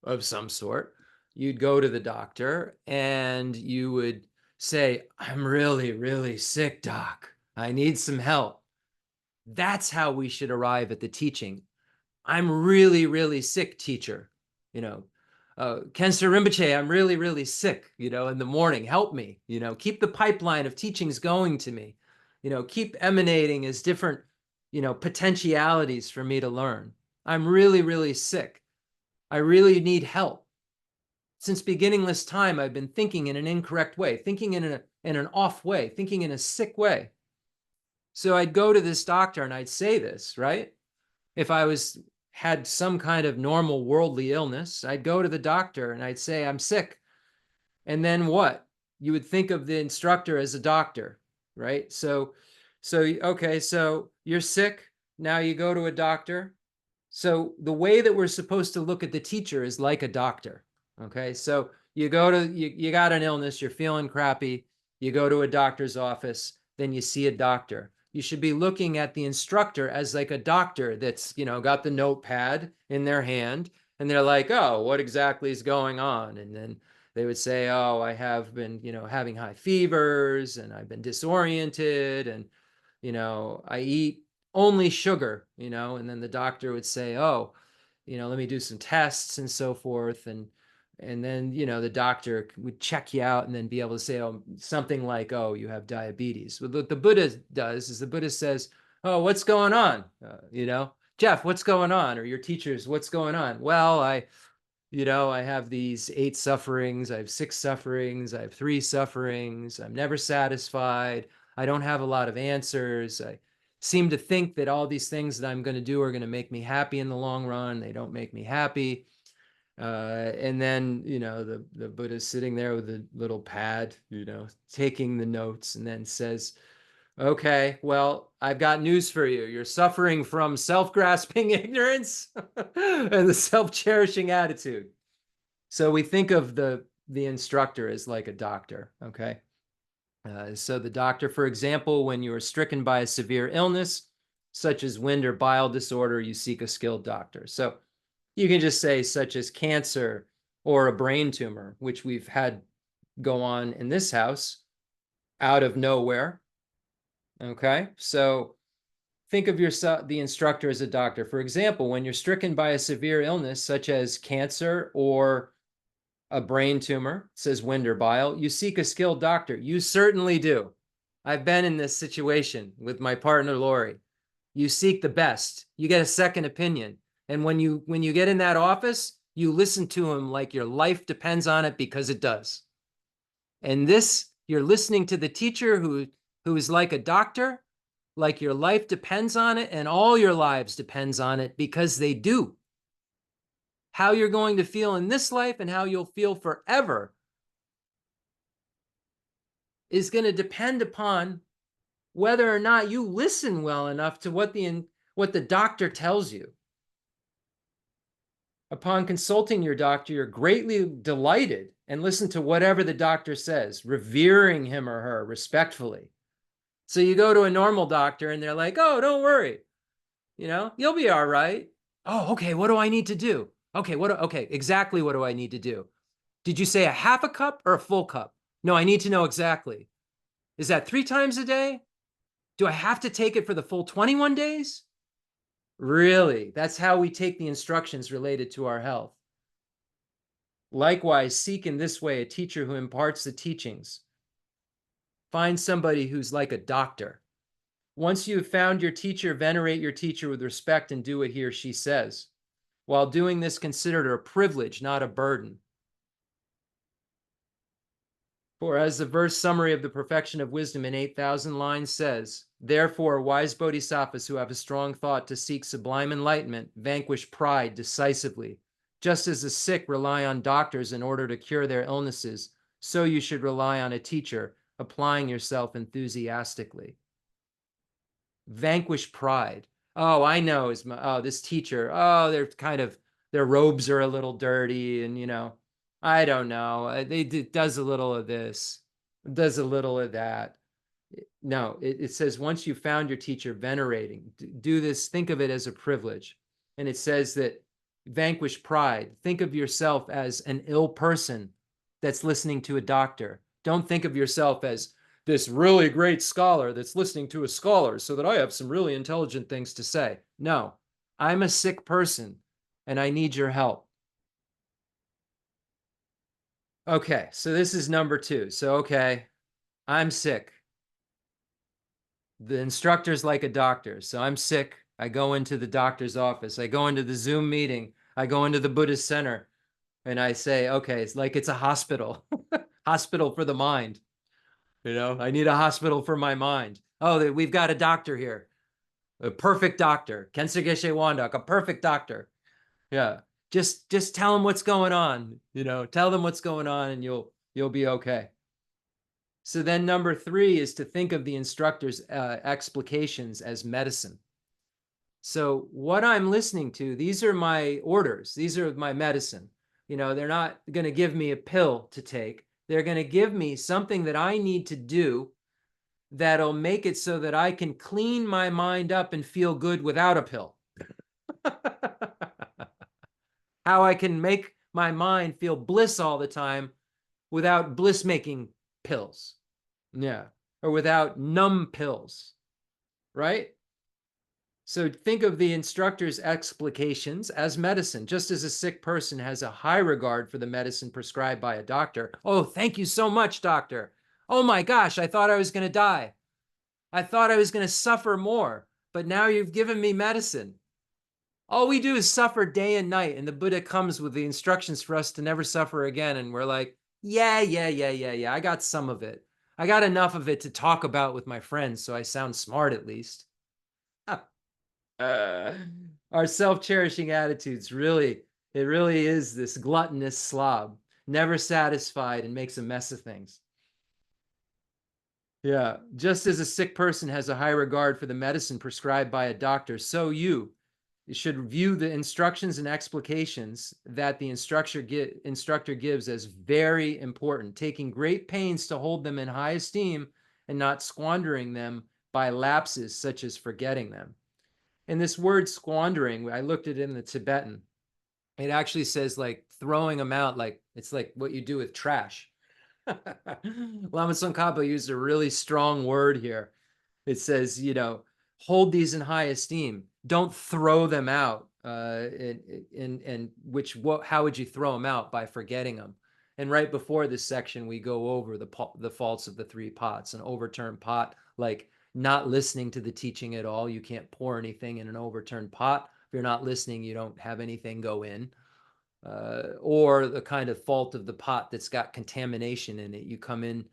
of some sort, you'd go to the doctor and you would say, I'm really, really sick, doc. I need some help. That's how we should arrive at the teaching. I'm really, really sick, teacher. Khensur Rinpoche, I'm really, really sick, in the morning. Help me, keep the pipeline of teachings going to me, keep emanating as different, potentialities for me to learn. I'm really, really sick. I really need help. Since beginningless time, I've been thinking in an incorrect way, thinking in an off way, thinking in a sick way. So I'd go to this doctor and I'd say this, right? If I had some kind of normal worldly illness, I'd go to the doctor and I'd say, I'm sick. And then what? You would think of the instructor as a doctor, right? So okay, so you're sick. Now you go to a doctor. So the way that we're supposed to look at the teacher is like a doctor. Okay, so you got an illness, you're feeling crappy, you go to a doctor's office, then you see a doctor. You should be looking at the instructor as like a doctor that's, got the notepad in their hand, and they're like, oh, what exactly is going on? And then they would say, oh, I have been, having high fevers, and I've been disoriented, and, I eat only sugar, and then the doctor would say, oh, let me do some tests and so forth. And then, the doctor would check you out and then be able to say, oh, something like, oh, you have diabetes. What the Buddha does is the Buddha says, oh, what's going on? Jeff, what's going on? Or your teachers, what's going on? Well, I have these 8 sufferings. I have 6 sufferings. I have 3 sufferings. I'm never satisfied. I don't have a lot of answers. I seem to think that all these things that I'm going to do are going to make me happy in the long run. They don't make me happy. And then, the Buddha's sitting there with a little pad, taking the notes, and then says, okay, well, I've got news for you. You're suffering from self-grasping ignorance and the self-cherishing attitude. So we think of the instructor as like a doctor, okay? So the doctor, for example, when you are stricken by a severe illness, such as wind or bile disorder, you seek a skilled doctor. So you can just say such as cancer or a brain tumor, which we've had go on in this house out of nowhere. Okay, so think of yourself, the instructor, as a doctor. For example, when you're stricken by a severe illness, such as cancer or a brain tumor, says wind or bile, you seek a skilled doctor. You certainly do. I've been in this situation with my partner, Lori. You seek the best. You get a second opinion. And when you get in that office, you listen to him like your life depends on it, because it does. And this, you're listening to the teacher who is like a doctor, like your life depends on it, and all your lives depends on it, because they do. How you're going to feel in this life and how you'll feel forever is going to depend upon whether or not you listen well enough to what the doctor tells you. Upon consulting your doctor, you're greatly delighted and listen to whatever the doctor says, revering him or her respectfully. So you go to a normal doctor and they're like, oh, don't worry, you'll be all right. Oh, okay, what do I need to do? Okay, exactly what do I need to do? Did you say a half a cup or a full cup? No, I need to know exactly. Is that 3 times a day? Do I have to take it for the full 21 days? Really? That's how we take the instructions related to our health. Likewise, seek in this way a teacher who imparts the teachings. Find somebody who's like a doctor. Once you have found your teacher, venerate your teacher with respect and do what he or she says. While doing this, consider it a privilege, not a burden. For as the verse summary of the perfection of wisdom in 8,000 lines says, therefore, wise bodhisattvas who have a strong thought to seek sublime enlightenment vanquish pride decisively. Just as the sick rely on doctors in order to cure their illnesses, so you should rely on a teacher, applying yourself enthusiastically. Vanquish pride. Oh, I know, this teacher, oh, their robes are a little dirty, and I don't know, it does a little of this, does a little of that. No, it says once you found your teacher, venerating, do this, think of it as a privilege. And it says that vanquish pride. Think of yourself as an ill person that's listening to a doctor. Don't think of yourself as this really great scholar that's listening to a scholar so that I have some really intelligent things to say. No, I'm a sick person and I need your help. Okay, so this is number 2. So, okay, I'm sick. The instructor's like a doctor. So I'm sick. I go into the doctor's office. I go into the Zoom meeting. I go into the Buddhist center and I say, okay, it's like it's a hospital, hospital for the mind. I need a hospital for my mind. Oh, we've got a doctor here, a perfect doctor. Khensur Geshe Wangdak, a perfect doctor. Yeah, just tell them what's going on. Tell them what's going on, and you'll be okay. So then number 3 is to think of the instructor's explications as medicine. So what I'm listening to, these are my orders. These are my medicine. They're not going to give me a pill to take. They're going to give me something that I need to do that'll make it so that I can clean my mind up and feel good without a pill. How I can make my mind feel bliss all the time without bliss-making pills. Yeah. Or without numb pills, right? So think of the instructor's explications as medicine, just as a sick person has a high regard for the medicine prescribed by a doctor. Oh, thank you so much, doctor. Oh my gosh, I thought I was going to die. I thought I was going to suffer more, but now you've given me medicine. All we do is suffer day and night, and the Buddha comes with the instructions for us to never suffer again, and we're like, yeah, I got some of it. I got enough of it to talk about with my friends, so I sound smart at least. Our self-cherishing attitudes it really is this gluttonous slob, never satisfied and makes a mess of things. Yeah, just as a sick person has a high regard for the medicine prescribed by a doctor, so you should view the instructions and explications that the instructor gives as very important, taking great pains to hold them in high esteem and not squandering them by lapses such as forgetting them. And this word squandering, I looked at it in the Tibetan. It actually says like throwing them out, like it's like what you do with trash. Lama Tsongkhapa used a really strong word here. It says, hold these in high esteem. Don't throw them out. How would you throw them out? By forgetting them. And right before this section, we go over the faults of the 3 pots. An overturned pot, like not listening to the teaching at all. You can't pour anything in an overturned pot. If you're not listening, you don't have anything go in. Or the kind of fault of the pot that's got contamination in it. You come in,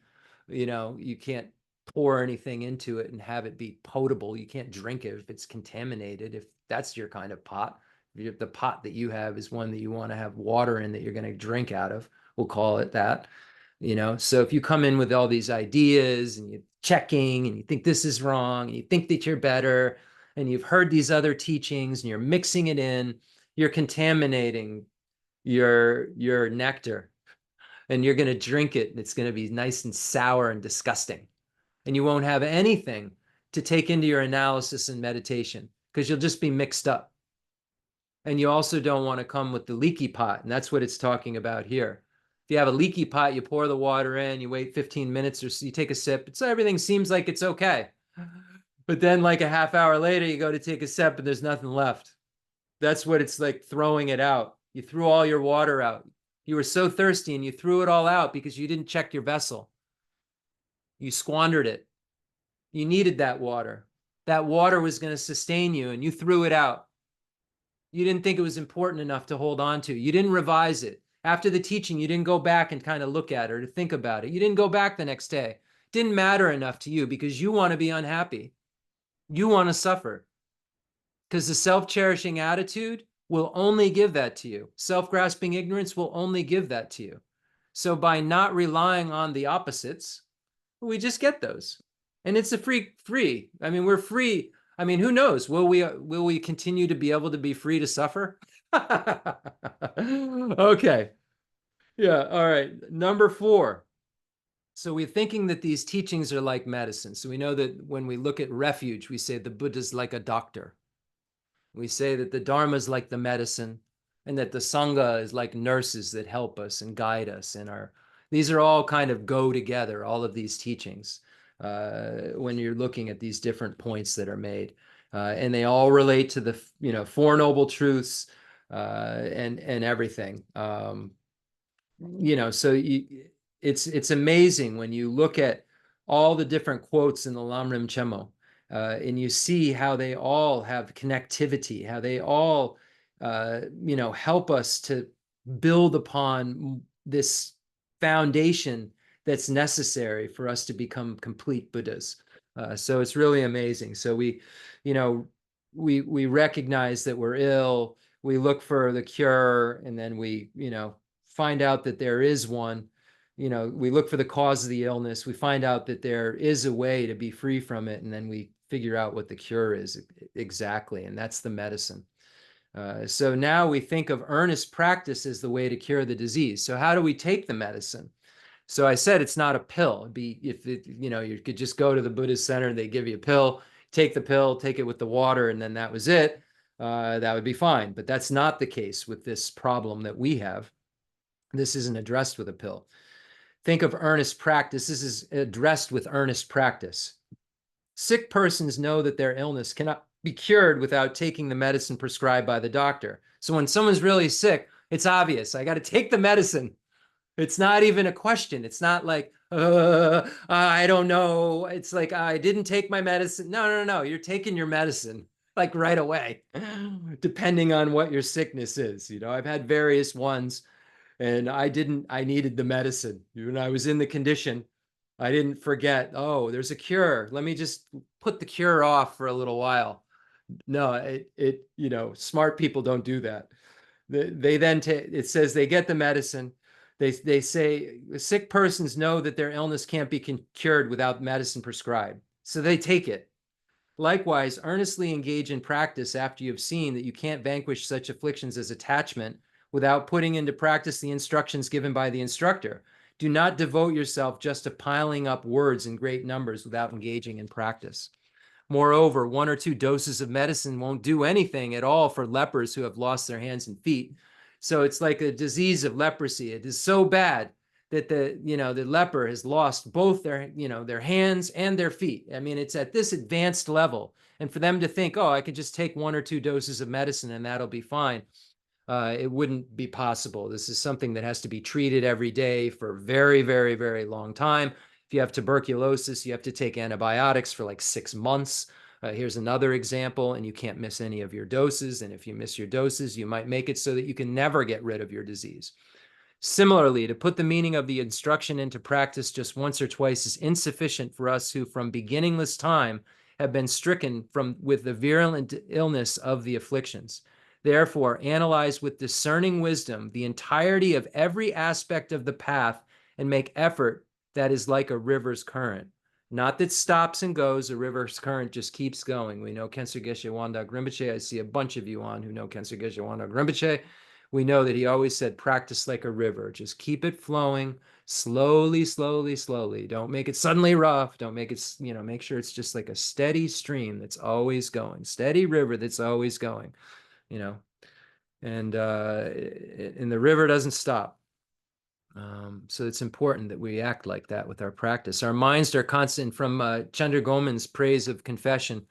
you can't pour anything into it and have it be potable. You can't drink it if it's contaminated, if that's your kind of pot. If the pot that you have is one that you want to have water in that you're going to drink out of, we'll call it that. So if you come in with all these ideas and you're checking and you think this is wrong and you think that you're better and you've heard these other teachings and you're mixing it in, you're contaminating your nectar, and you're going to drink it and it's going to be nice and sour and disgusting, and you won't have anything to take into your analysis and meditation because you'll just be mixed up. And you also don't want to come with the leaky pot, and that's what it's talking about here. If you have a leaky pot, you pour the water in, you wait 15 minutes or so, you take a sip, so everything seems like it's okay, but then like a half hour later you go to take a sip and there's nothing left. That's what it's like, throwing it out. You threw all your water out. You were so thirsty and you threw it all out because you didn't check your vessel. You squandered it. You needed that water. That water was going to sustain you and you threw it out. You didn't think it was important enough to hold on to. You didn't revise it. After the teaching, you didn't go back and kind of look at it or to think about it. You didn't go back the next day. It didn't matter enough to you because you want to be unhappy. You want to suffer. Because the self-cherishing attitude will only give that to you. Self-grasping ignorance will only give that to you. So by not relying on the opposites, we just get those. And it's a free. I mean, we're free. I mean, who knows? Will we continue to be able to be free to suffer? Okay. Yeah. All right. Number 4. So we're thinking that these teachings are like medicine. So we know that when we look at refuge, we say the Buddha's like a doctor. We say that the Dharma is like the medicine and that the Sangha is like nurses that help us and guide us. And these are all kind of go together, all of these teachings, when you're looking at these different points that are made. And they all relate to the, 4 Noble Truths and everything. So it's amazing when you look at all the different quotes in the Lamrim Chemo. And you see how they all have connectivity, how they all help us to build upon this foundation that's necessary for us to become complete Buddhas. So it's really amazing. So we recognize that we're ill, we look for the cure, and then we, find out that there is one. We look for the cause of the illness, we find out that there is a way to be free from it, and then we figure out what the cure is exactly, and that's the medicine. So now we think of earnest practice as the way to cure the disease. So how do we take the medicine? So I said it's not a pill. It'd be if you could just go to the Buddhist center, they give you a pill, take the pill, take it with the water, and then that was it. That would be fine. But that's not the case with this problem that we have. This isn't addressed with a pill. Think of earnest practice. This is addressed with earnest practice. Sick persons know that their illness cannot be cured without taking the medicine prescribed by the doctor. So when someone's really sick, it's obvious. I got to take the medicine. It's not even a question. It's not like, I don't know. It's like, I didn't take my medicine. No. You're taking your medicine like right away, depending on what your sickness is. I've had various ones, and I needed the medicine. When I was in the condition, I didn't forget, oh, there's a cure. Let me just put the cure off for a little while. No, smart people don't do that. They then it says they get the medicine. They say sick persons know that their illness can't be cured without medicine prescribed, so they take it. Likewise, earnestly engage in practice after you have seen that you can't vanquish such afflictions as attachment without putting into practice the instructions given by the instructor. Do not devote yourself just to piling up words in great numbers without engaging in practice. Moreover, 1 or 2 doses of medicine won't do anything at all for lepers who have lost their hands and feet. So it's like a disease of leprosy. It is so bad that the leper has lost both their hands and their feet. I mean, it's at this advanced level. And for them to think, oh, I could just take 1 or 2 doses of medicine and that'll be fine. It wouldn't be possible. This is something that has to be treated every day for a very, very, very long time. If you have tuberculosis, you have to take antibiotics for like 6 months. Here's another example, and you can't miss any of your doses. And if you miss your doses, you might make it so that you can never get rid of your disease. Similarly, to put the meaning of the instruction into practice just once or twice is insufficient for us who from beginningless time have been stricken with the virulent illness of the afflictions. Therefore, analyze with discerning wisdom the entirety of every aspect of the path and make effort that is like a river's current. Not that stops and goes, a river's current just keeps going. We know Khensur Geshe Wangdak Rinpoche. I see a bunch of you on who know Khensur Geshe Wangdak Rinpoche. We know that he always said, practice like a river. Just keep it flowing slowly, slowly, slowly. Don't make it suddenly rough. Don't make it, make sure it's just like a steady stream that's always going, steady river that's always going, and the river doesn't stop. So it's important that we act like that with our practice. Our minds are constant from Chandra Goman's praise of confession.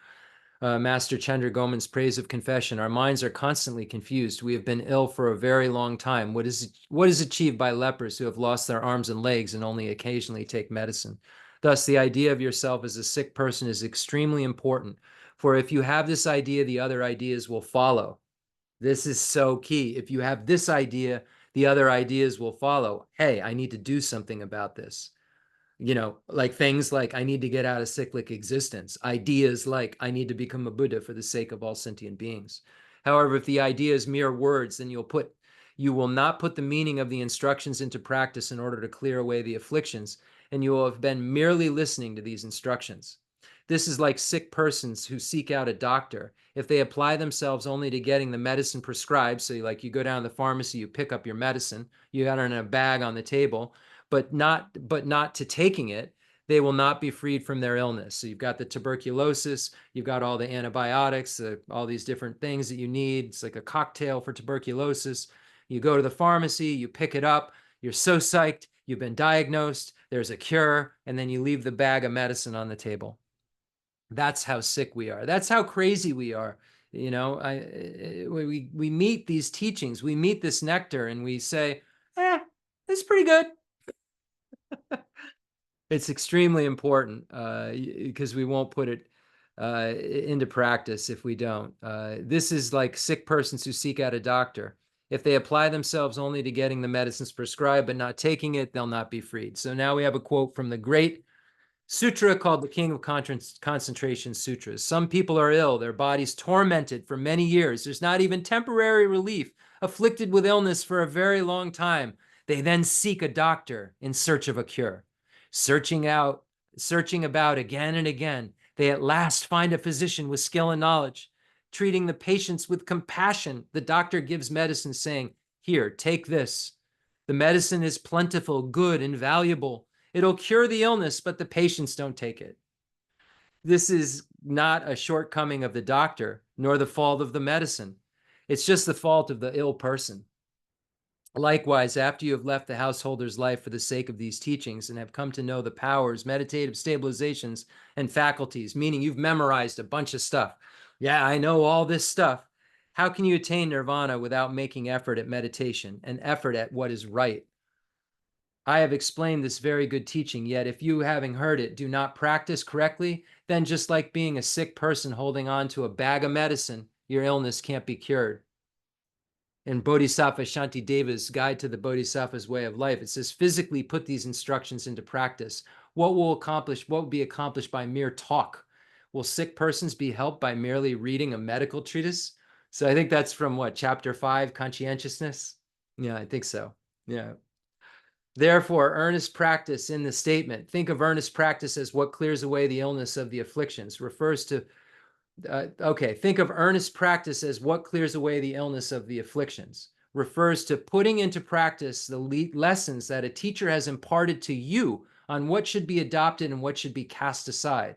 Master Chandra Goman's praise of confession. Our minds are constantly confused. We have been ill for a very long time. What is achieved by lepers who have lost their arms and legs and only occasionally take medicine? Thus, the idea of yourself as a sick person is extremely important. For if you have this idea, the other ideas will follow. This is so key. If you have this idea, the other ideas will follow. Hey, I need to do something about this. Like things like I need to get out of cyclic existence, ideas like I need to become a Buddha for the sake of all sentient beings. However, if the idea is mere words, then you will not put the meaning of the instructions into practice in order to clear away the afflictions, and you will have been merely listening to these instructions. This is like sick persons who seek out a doctor. If they apply themselves only to getting the medicine prescribed, so like you go down to the pharmacy, you pick up your medicine, you got it in a bag on the table, but not to taking it, they will not be freed from their illness. So you've got the tuberculosis, you've got all the antibiotics, all these different things that you need. It's like a cocktail for tuberculosis. You go to the pharmacy, you pick it up, you're so psyched, you've been diagnosed, there's a cure, and then you leave the bag of medicine on the table. That's how sick we are. That's how crazy we are. We meet these teachings, we meet this nectar, and we say, it's pretty good. It's extremely important because we won't put it into practice if we don't. This is like sick persons who seek out a doctor. If they apply themselves only to getting the medicines prescribed but not taking it, they'll not be freed. So now we have a quote from the great sutra called the King of Concentration Sutras. Some people are ill, their bodies tormented for many years. There's not even temporary relief, afflicted with illness for a very long time. They then seek a doctor in search of a cure. Searching about again and again, they at last find a physician with skill and knowledge. Treating the patients with compassion, the doctor gives medicine, saying, "Here, take this. The medicine is plentiful, good, and valuable. It'll cure the illness, but the patients don't take it." This is not a shortcoming of the doctor, nor the fault of the medicine. It's just the fault of the ill person. Likewise, after you have left the householder's life for the sake of these teachings and have come to know the powers, meditative stabilizations, and faculties, meaning you've memorized a bunch of stuff. Yeah, I know all this stuff. How can you attain nirvana without making effort at meditation and effort at what is right? I have explained this very good teaching, yet if you, having heard it, do not practice correctly, then just like being a sick person holding on to a bag of medicine, your illness can't be cured. In Bodhisattva Shantideva's Guide to the Bodhisattva's Way of Life, it says, physically put these instructions into practice. What will be accomplished by mere talk? Will sick persons be helped by merely reading a medical treatise? So I think that's from what, chapter 5, conscientiousness? Yeah, I think so. Yeah. Therefore, earnest practice in the statement. Think of earnest practice as what clears away the illness of the afflictions. Refers to think of earnest practice as what clears away the illness of the afflictions. Refers to putting into practice the lessons that a teacher has imparted to you on what should be adopted and what should be cast aside.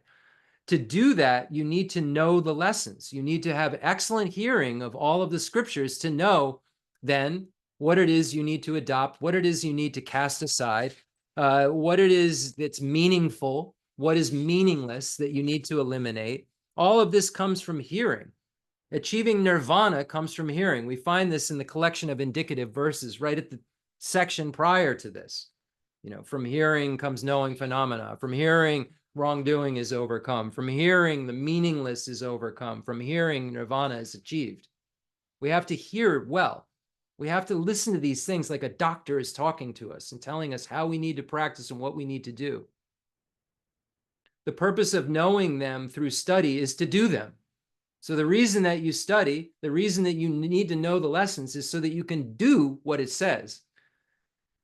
To do that, you need to know the lessons. You need to have excellent hearing of all of the scriptures to know then what it is you need to adopt, what it is you need to cast aside, what it is that's meaningful, what is meaningless that you need to eliminate. All of this comes from hearing. Achieving nirvana comes from hearing. We find this in the collection of indicative verses right at the section prior to this. From hearing comes knowing phenomena. From hearing, wrongdoing is overcome. From hearing, the meaningless is overcome. From hearing, nirvana is achieved. We have to hear well. We have to listen to these things like a doctor is talking to us and telling us how we need to practice and what we need to do. The purpose of knowing them through study is to do them. So the reason that you study, the reason that you need to know the lessons is so that you can do what it says.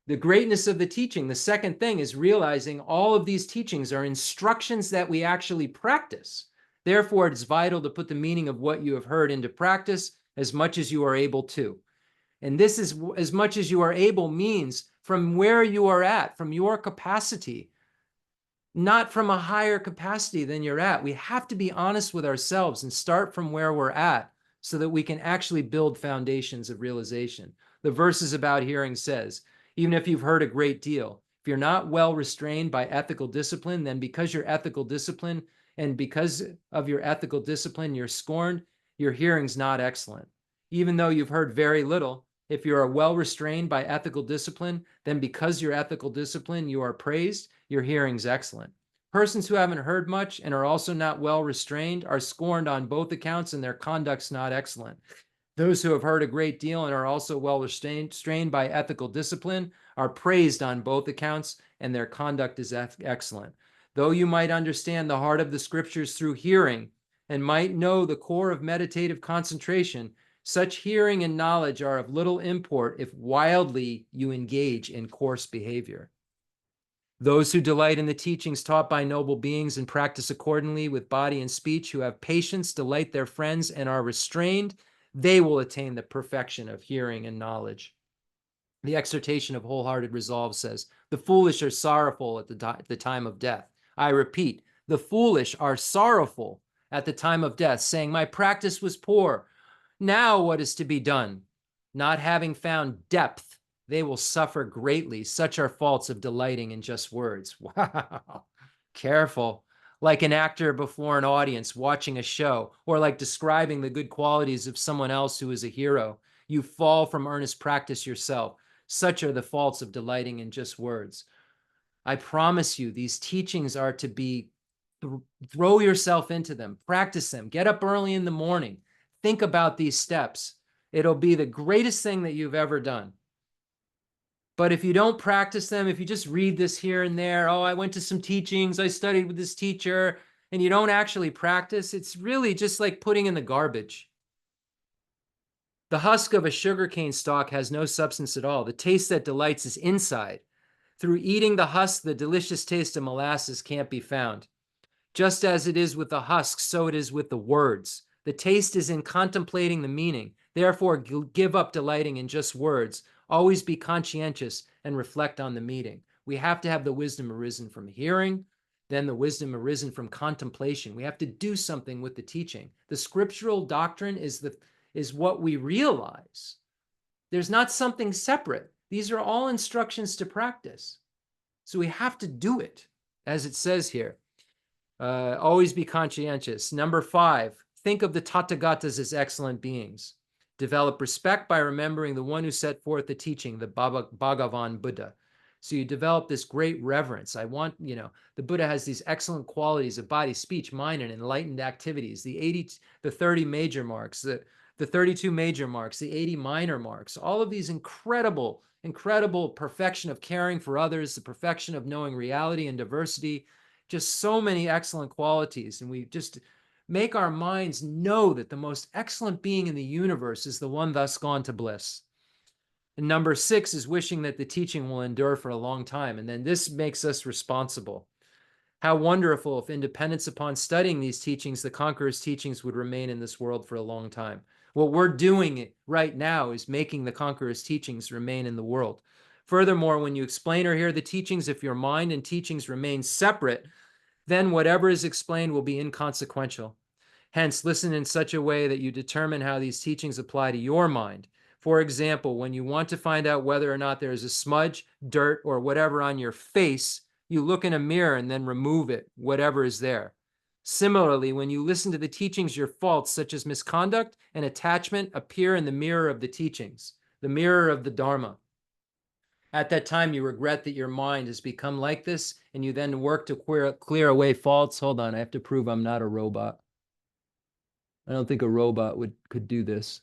The greatness of the teaching, the second thing, is realizing all of these teachings are instructions that we actually practice. Therefore, it's vital to put the meaning of what you have heard into practice as much as you are able to. And this is as much as you are able means from where you are at, from your capacity, not from a higher capacity than you're at. We have to be honest with ourselves and start from where we're at so that we can actually build foundations of realization. The verses about hearing says, even if you've heard a great deal, if you're not well restrained by ethical discipline, then because your ethical discipline and because of your ethical discipline, you're scorned, your hearing's not excellent. Even though you've heard very little, if you are well restrained by ethical discipline, then because your ethical discipline, you are praised, your hearing's excellent. Persons who haven't heard much and are also not well restrained are scorned on both accounts and their conduct's not excellent. Those who have heard a great deal and are also well restrained by ethical discipline are praised on both accounts and their conduct is excellent. Though you might understand the heart of the scriptures through hearing and might know the core of meditative concentration, such hearing and knowledge are of little import if wildly you engage in coarse behavior. Those who delight in the teachings taught by noble beings and practice accordingly with body and speech, who have patience, delight their friends, and are restrained, they will attain the perfection of hearing and knowledge. The exhortation of wholehearted resolve says, the foolish are sorrowful at the time of death. I repeat, the foolish are sorrowful at the time of death, saying, my practice was poor. Now what is to be done? Not having found depth, they will suffer greatly. Such are faults of delighting in just words. Wow, careful. Like an actor before an audience watching a show, or like describing the good qualities of someone else who is a hero. You fall from earnest practice yourself. Such are the faults of delighting in just words. I promise you, these teachings are to be throw yourself into them, practice them, get up early in the morning, think about these steps. It'll be the greatest thing that you've ever done. But if you don't practice them, if you just read this here and there, oh, I went to some teachings, I studied with this teacher, and you don't actually practice, it's really just like putting in the garbage. The husk of a sugarcane stalk has no substance at all. The taste that delights is inside. Through eating the husk, the delicious taste of molasses can't be found. Just as it is with the husk, so it is with the words. The taste is in contemplating the meaning. Therefore, give up delighting in just words. Always be conscientious and reflect on the meaning. We have to have the wisdom arisen from hearing, then the wisdom arisen from contemplation. We have to do something with the teaching. The scriptural doctrine is what we realize. There's not something separate. These are all instructions to practice. So we have to do it, as it says here. Always be conscientious. Number 5, think of the Tathagatas as excellent beings. Develop respect by remembering the one who set forth the teaching, the Bhagavan Buddha. So you develop this great reverence. The Buddha has these excellent qualities of body, speech, mind, and enlightened activities. The 30 major marks, the 32 major marks, the 80 minor marks, all of these incredible perfection of caring for others, the perfection of knowing reality and diversity, just so many excellent qualities. And we just make our minds know that the most excellent being in the universe is the one thus gone to bliss. And number 6 is wishing that the teaching will endure for a long time. And then this makes us responsible. How wonderful if, in dependence upon studying these teachings, the conqueror's teachings would remain in this world for a long time. What we're doing right now is making the conqueror's teachings remain in the world. Furthermore, when you explain or hear the teachings, if your mind and teachings remain separate, then whatever is explained will be inconsequential. Hence, listen in such a way that you determine how these teachings apply to your mind. For example, when you want to find out whether or not there is a smudge, dirt, or whatever on your face, you look in a mirror and then remove it, whatever is there. Similarly, when you listen to the teachings, your faults, such as misconduct and attachment, appear in the mirror of the teachings, the mirror of the Dharma. At that time, you regret that your mind has become like this, and you then work to clear away faults. Hold on, I have to prove I'm not a robot. I don't think a robot could do this.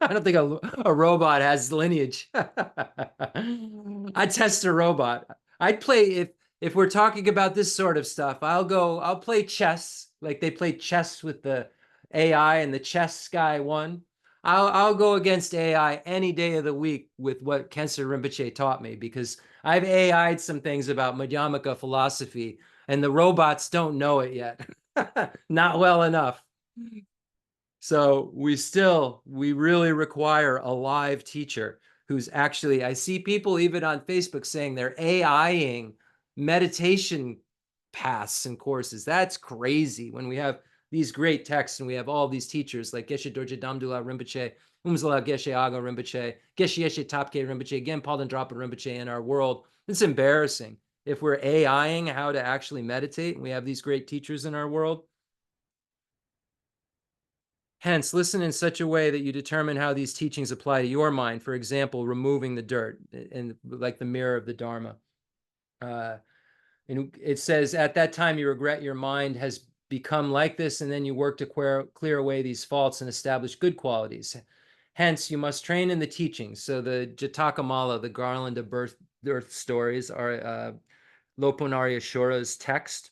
I don't think a robot has lineage. I test a robot. I'd play, if we're talking about this sort of stuff, I'll play chess, like they play chess with the AI and the chess guy won. I'll go against AI any day of the week with what Khensur Rinpoche taught me, because I've AI'd some things about Madhyamaka philosophy, and the robots don't know it yet. Not well enough. So we really require a live teacher who's actually, I see people even on Facebook saying they're AIing meditation paths and courses. That's crazy when we have these great texts and we have all these teachers like Geshe Dorji Damdul Rinpoche, Umse Geshe Agha Rinpoche, Geshe Yeshe Tapke Rinpoche, again, Palden Drapa Rinpoche in our world. It's embarrassing if we're AIing how to actually meditate and we have these great teachers in our world. Hence, listen in such a way that you determine how these teachings apply to your mind. For example, removing the dirt, and like the mirror of the Dharma. And it says, at that time, you regret your mind has become like this, and then you work to clear away these faults and establish good qualities. Hence, you must train in the teachings. So the Jatakamala, the garland of birth stories, are Loponari Ashura's text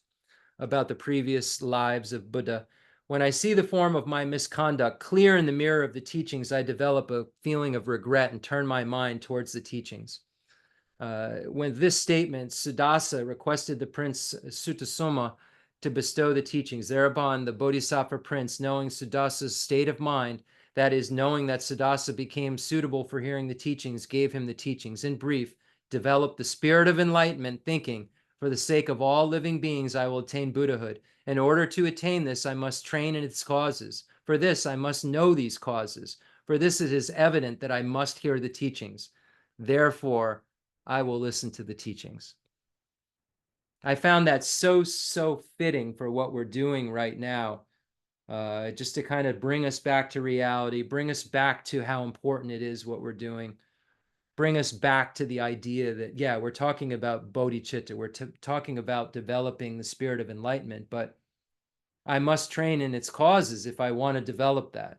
about the previous lives of Buddha. When I see the form of my misconduct clear in the mirror of the teachings, I develop a feeling of regret and turn my mind towards the teachings. When this statement, Suddhasa requested the prince Sutasoma to bestow the teachings. Thereupon, the Bodhisattva prince, knowing Sudasa's state of mind, that is, knowing that Suddhasa became suitable for hearing the teachings, gave him the teachings. In brief, developed the spirit of enlightenment, thinking, for the sake of all living beings, I will attain Buddhahood. In order to attain this, I must train in its causes. For this, I must know these causes. For this, it is evident that I must hear the teachings. Therefore, I will listen to the teachings. I found that so fitting for what we're doing right now, just to kind of bring us back to reality, bring us back to how important it is what we're doing. bring us back to the idea that, yeah, we're talking about bodhicitta, we're talking about developing the spirit of enlightenment, but I must train in its causes if I want to develop that.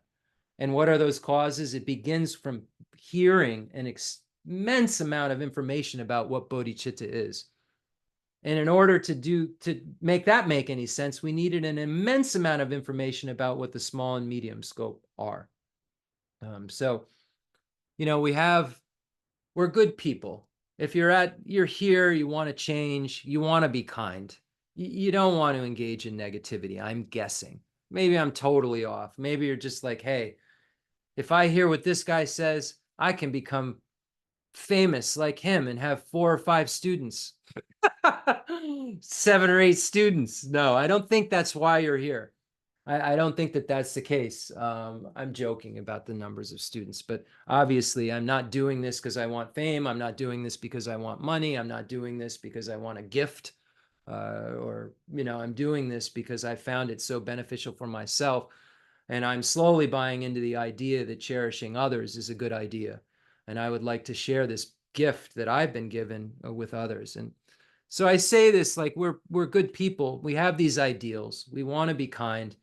And what are those causes? It begins from hearing an immense amount of information about what bodhicitta is. And in order to make that make any sense, we needed an immense amount of information about what the small and medium scope are. So, we're good people. If you're here, you want to change, you want to be kind. You don't want to engage in negativity, I'm guessing. Maybe I'm totally off. Maybe you're just like, hey, if I hear what this guy says, I can become famous like him and have 4 or 5 students, 7 or 8 students. No, I don't think that's why you're here. I don't think that that's the case. I'm joking about the numbers of students, but obviously I'm not doing this because I want fame. I'm not doing this because I want money. I'm not doing this because I want a gift, I'm doing this because I found it so beneficial for myself. And I'm slowly buying into the idea that cherishing others is a good idea. And I would like to share this gift that I've been given with others. And so I say this like we're good people. We have these ideals. We want to be kind.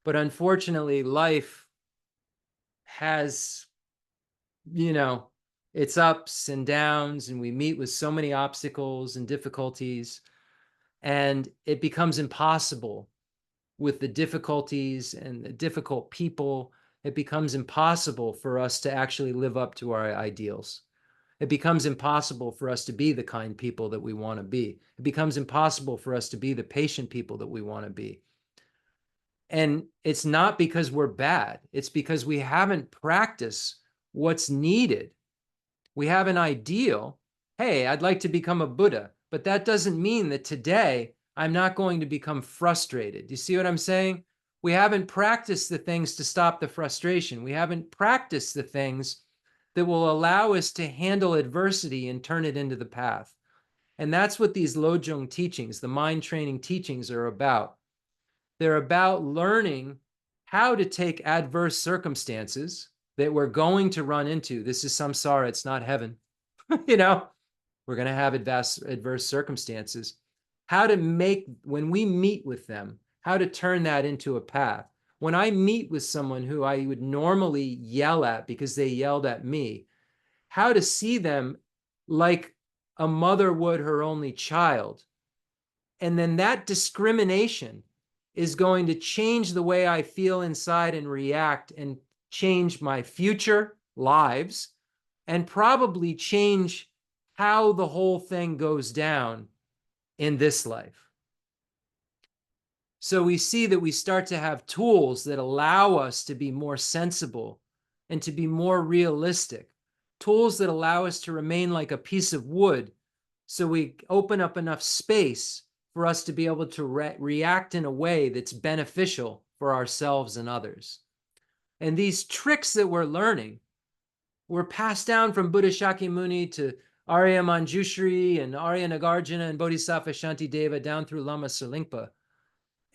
But unfortunately, life has, its ups and downs, and we meet with so many obstacles and difficulties, and it becomes impossible with the difficulties and the difficult people. It becomes impossible for us to actually live up to our ideals. It becomes impossible for us to be the kind people that we want to be. It becomes impossible for us to be the patient people that we want to be. And it's not because we're bad. It's because we haven't practiced what's needed. We have an ideal. Hey, I'd like to become a Buddha, but that doesn't mean that today I'm not going to become frustrated. Do you see what I'm saying? We haven't practiced the things to stop the frustration. We haven't practiced the things that will allow us to handle adversity and turn it into the path. And that's what these Lojong teachings, the mind training teachings, are about. They're about learning how to take adverse circumstances that we're going to run into. This is samsara, it's not heaven. We're going to have adverse circumstances. How to make, when we meet with them, how to turn that into a path. When I meet with someone who I would normally yell at because they yelled at me, how to see them like a mother would her only child. And then that discrimination is going to change the way I feel inside and react and change my future lives and probably change how the whole thing goes down in this life. So we see that we start to have tools that allow us to be more sensible and to be more realistic, tools that allow us to remain like a piece of wood. So we open up enough space for us to be able to react in a way that's beneficial for ourselves and others. And these tricks that we're learning were passed down from Buddha Shakyamuni to Arya Manjushri and Arya Nagarjuna and Bodhisattva Shantideva down through Lama Tselingpa.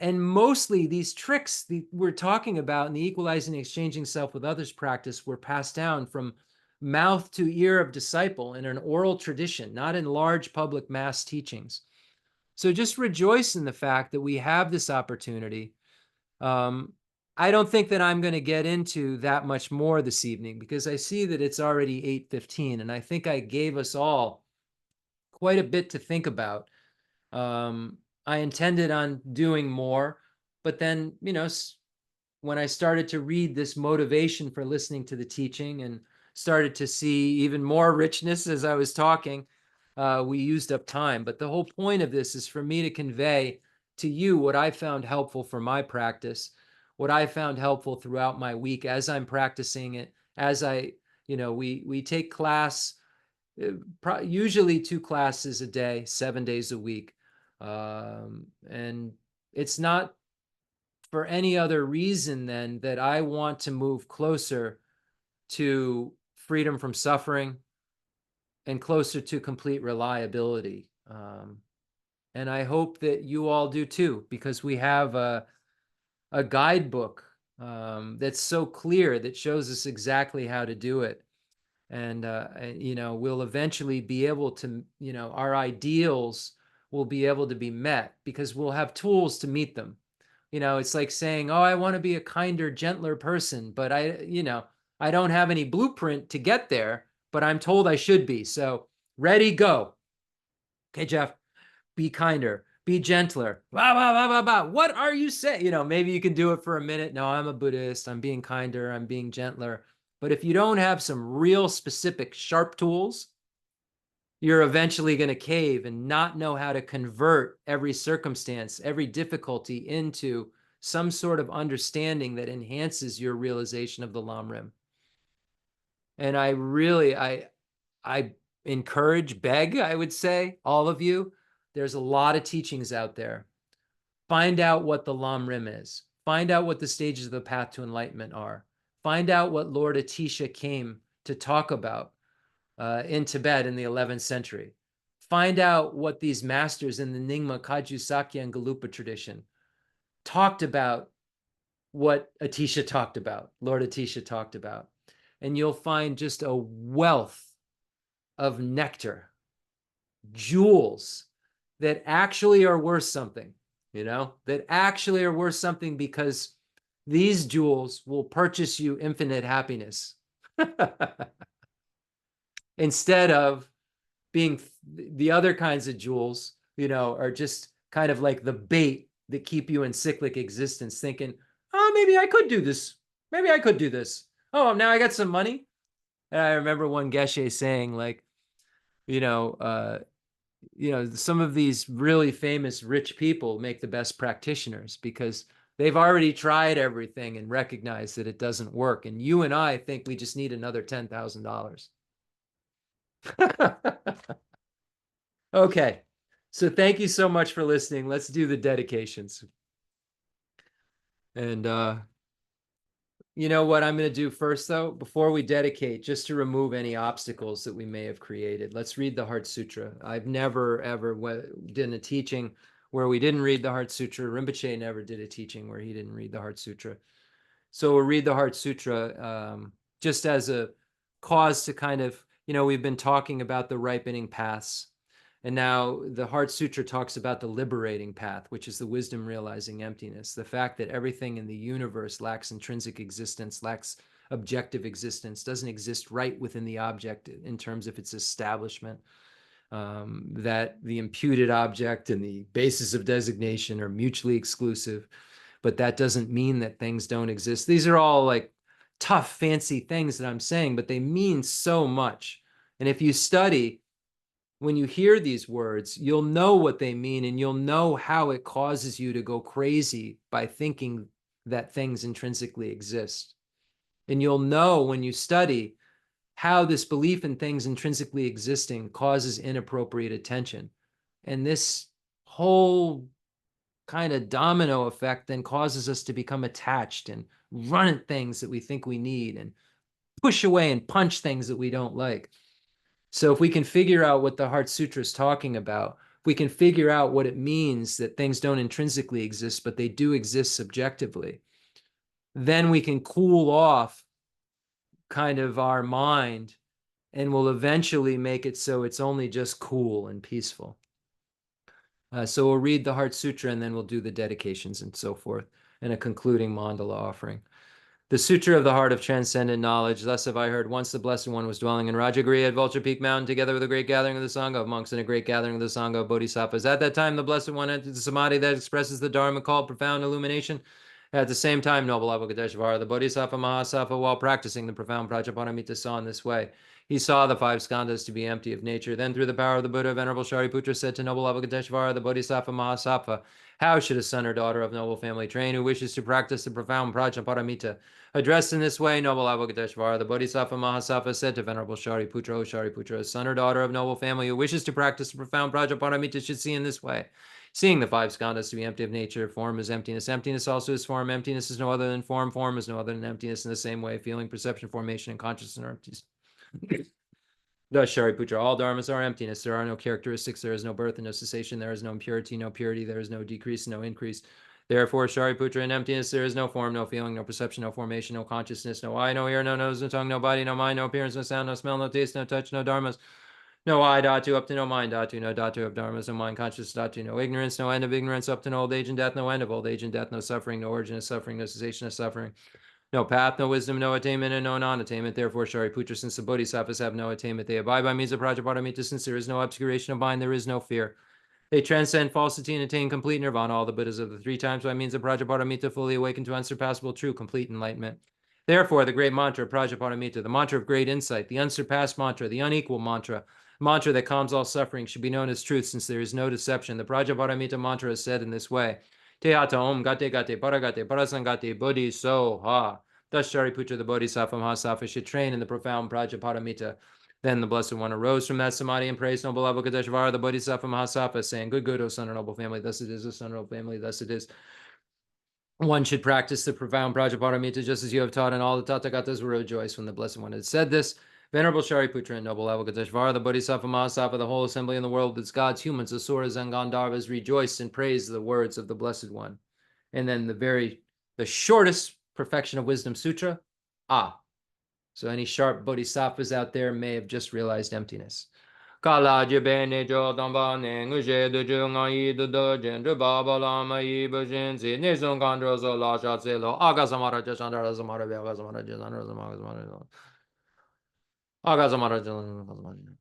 And mostly these tricks we're talking about in the equalizing and exchanging self with others practice were passed down from mouth to ear of disciple in an oral tradition, not in large public mass teachings. So just rejoice in the fact that we have this opportunity. I don't think that I'm going to get into that much more this evening because I see that it's already 8:15, and I think I gave us all quite a bit to think about. I intended on doing more, but then, when I started to read this motivation for listening to the teaching and started to see even more richness as I was talking, we used up time. But the whole point of this is for me to convey to you what I found helpful for my practice, what I found helpful throughout my week as I'm practicing it, as we take class, usually 2 classes a day, 7 days a week. And it's not for any other reason than that I want to move closer to freedom from suffering and closer to complete reliability. And I hope that you all do too, because we have a guidebook that's so clear that shows us exactly how to do it. And we'll eventually be able to, our ideals will be able to be met because we'll have tools to meet them. It's like saying, oh, I want to be a kinder, gentler person, but I don't have any blueprint to get there, but I'm told I should be. So ready, go. Okay, Jeff, be kinder, be gentler. Blah, blah, blah, blah, blah. What are you saying? Maybe you can do it for a minute. No, I'm a Buddhist. I'm being kinder. I'm being gentler. But if you don't have some real specific sharp tools, you're eventually going to cave and not know how to convert every circumstance, every difficulty into some sort of understanding that enhances your realization of the Lam Rim. And I encourage, beg, I would say, all of you, there's a lot of teachings out there. Find out what the Lam Rim is. Find out what the stages of the path to enlightenment are. Find out what Lord Atisha came to talk about in Tibet in the 11th century. Find out what these masters in the Nyingma, Kagyu, Sakya, and Gelugpa tradition talked about, what Atisha talked about, Lord Atisha talked about. And you'll find just a wealth of nectar, jewels that actually are worth something, that actually are worth something, because these jewels will purchase you infinite happiness instead of being the other kinds of jewels, are just kind of like the bait that keep you in cyclic existence, thinking, oh, maybe I could do this. Maybe I could do this. Oh, now I got some money. And I remember one Geshe saying, like, some of these really famous rich people make the best practitioners because they've already tried everything and recognized that it doesn't work. And you and I think we just need another $10,000. Okay. So thank you so much for listening. Let's do the dedications. And you know what I'm going to do first, though, before we dedicate, just to remove any obstacles that we may have created. Let's read the Heart Sutra. I've never, ever did a teaching where we didn't read the Heart Sutra. Rinpoche never did a teaching where he didn't read the Heart Sutra. So we'll read the Heart Sutra just as a cause to kind of, we've been talking about the ripening paths. And now the Heart Sutra talks about the liberating path, which is the wisdom realizing emptiness. The fact that everything in the universe lacks intrinsic existence, lacks objective existence, doesn't exist right within the object in terms of its establishment. That the imputed object and the basis of designation are mutually exclusive, but that doesn't mean that things don't exist. These are all like tough, fancy things that I'm saying, but they mean so much. And if you study, when you hear these words, you'll know what they mean, and you'll know how it causes you to go crazy by thinking that things intrinsically exist. And you'll know when you study how this belief in things intrinsically existing causes inappropriate attention. And this whole kind of domino effect then causes us to become attached and run at things that we think we need and push away and punch things that we don't like. So if we can figure out what the Heart Sutra is talking about, if we can figure out what it means that things don't intrinsically exist, but they do exist subjectively, then we can cool off kind of our mind, and we'll eventually make it so it's only just cool and peaceful. So we'll read the Heart Sutra, and then we'll do the dedications and so forth, and a concluding mandala offering. The Sutra of the Heart of Transcendent Knowledge. Thus have I heard, once the Blessed One was dwelling in Rajagriha at Vulture Peak Mountain, together with a great gathering of the Sangha of monks and a great gathering of the Sangha of Bodhisattvas. At that time, the Blessed One entered the Samadhi that expresses the Dharma called profound illumination. At the same time, noble Avalokiteshvara, the Bodhisattva Mahasattva, while practicing the profound Prajaparamita, saw in this way. He saw the five skandhas to be empty of nature. Then, through the power of the Buddha, Venerable Shariputra said to noble Avalokiteshvara, the Bodhisattva Mahasattva, how should a son or daughter of noble family train who wishes to practice the profound Prajaparamita? Addressed in this way, noble Avalokiteshvara, the Bodhisattva Mahasattva said to Venerable Shariputra, O Shariputra, a son or daughter of noble family who wishes to practice the profound Prajaparamita should see in this way. Seeing the five skandhas to be empty of nature, form is emptiness. Emptiness also is form. Emptiness is no other than form. Form is no other than emptiness. In the same way, feeling, perception, formation, and consciousness are emptiness. Thus, Shariputra, all dharmas are emptiness. There are no characteristics. There is no birth and no cessation. There is no impurity, no purity. There is no decrease, no increase. Therefore, Shariputra, in emptiness, there is no form, no feeling, no perception, no formation, no consciousness, no eye, no ear, no nose, no tongue, no body, no mind, no appearance, no sound, no smell, no taste, no touch, no dharmas. No I, dhatu, up to no mind, dhatu, no dhatu of dharmas, no mind, conscious, dhatu, no ignorance, no end of ignorance, up to no old age and death, no end of old age and death, no suffering, no origin of suffering, no cessation of suffering, no path, no wisdom, no attainment, and no non-attainment. Therefore, Shariputra, since the bodhisattvas have no attainment, they abide by means of Prajaparamita. Since there is no obscuration of mind, there is no fear. They transcend falsity and attain complete nirvana. All the Buddhas of the three times by means of Prajaparamita fully awaken to unsurpassable true complete enlightenment. Therefore, the great mantra of Prajaparamita, the mantra of great insight, the unsurpassed mantra, the unequal mantra that calms all suffering, should be known as truth, since there is no deception. The Prajaparamita mantra is said in this way: Te ata om gate gate paragate parasangate bodhi so ha. Thus Shariputra, the Bodhisattva Mahasattva, should train in the profound Prajaparamita. Then the Blessed One arose from that samadhi and praised noble Avalokiteshvara, the Bodhisattva Mahasattva, saying, Good, good, O son of noble family, thus it is, O son of noble family, thus it is. One should practice the profound Prajaparamita just as you have taught, and all the Tathagatas will rejoice when the Blessed One had said this. Venerable Shariputra and noble Avalokiteshvara, the Bodhisattva Mahasattva, the whole assembly in the world with its gods, humans, asuras, and Gandharvas rejoiced and praised the words of the Blessed One. And then the shortest Perfection of Wisdom Sutra, So any sharp bodhisattvas out there may have just realized emptiness. Kala jibene jodamba ne nguje de junga yi de jen de baba lama yi bujin zi ne zon gandro zo la sha ze lo aga samara jasandara samara be aga samara jasandara samara aga samara jasandara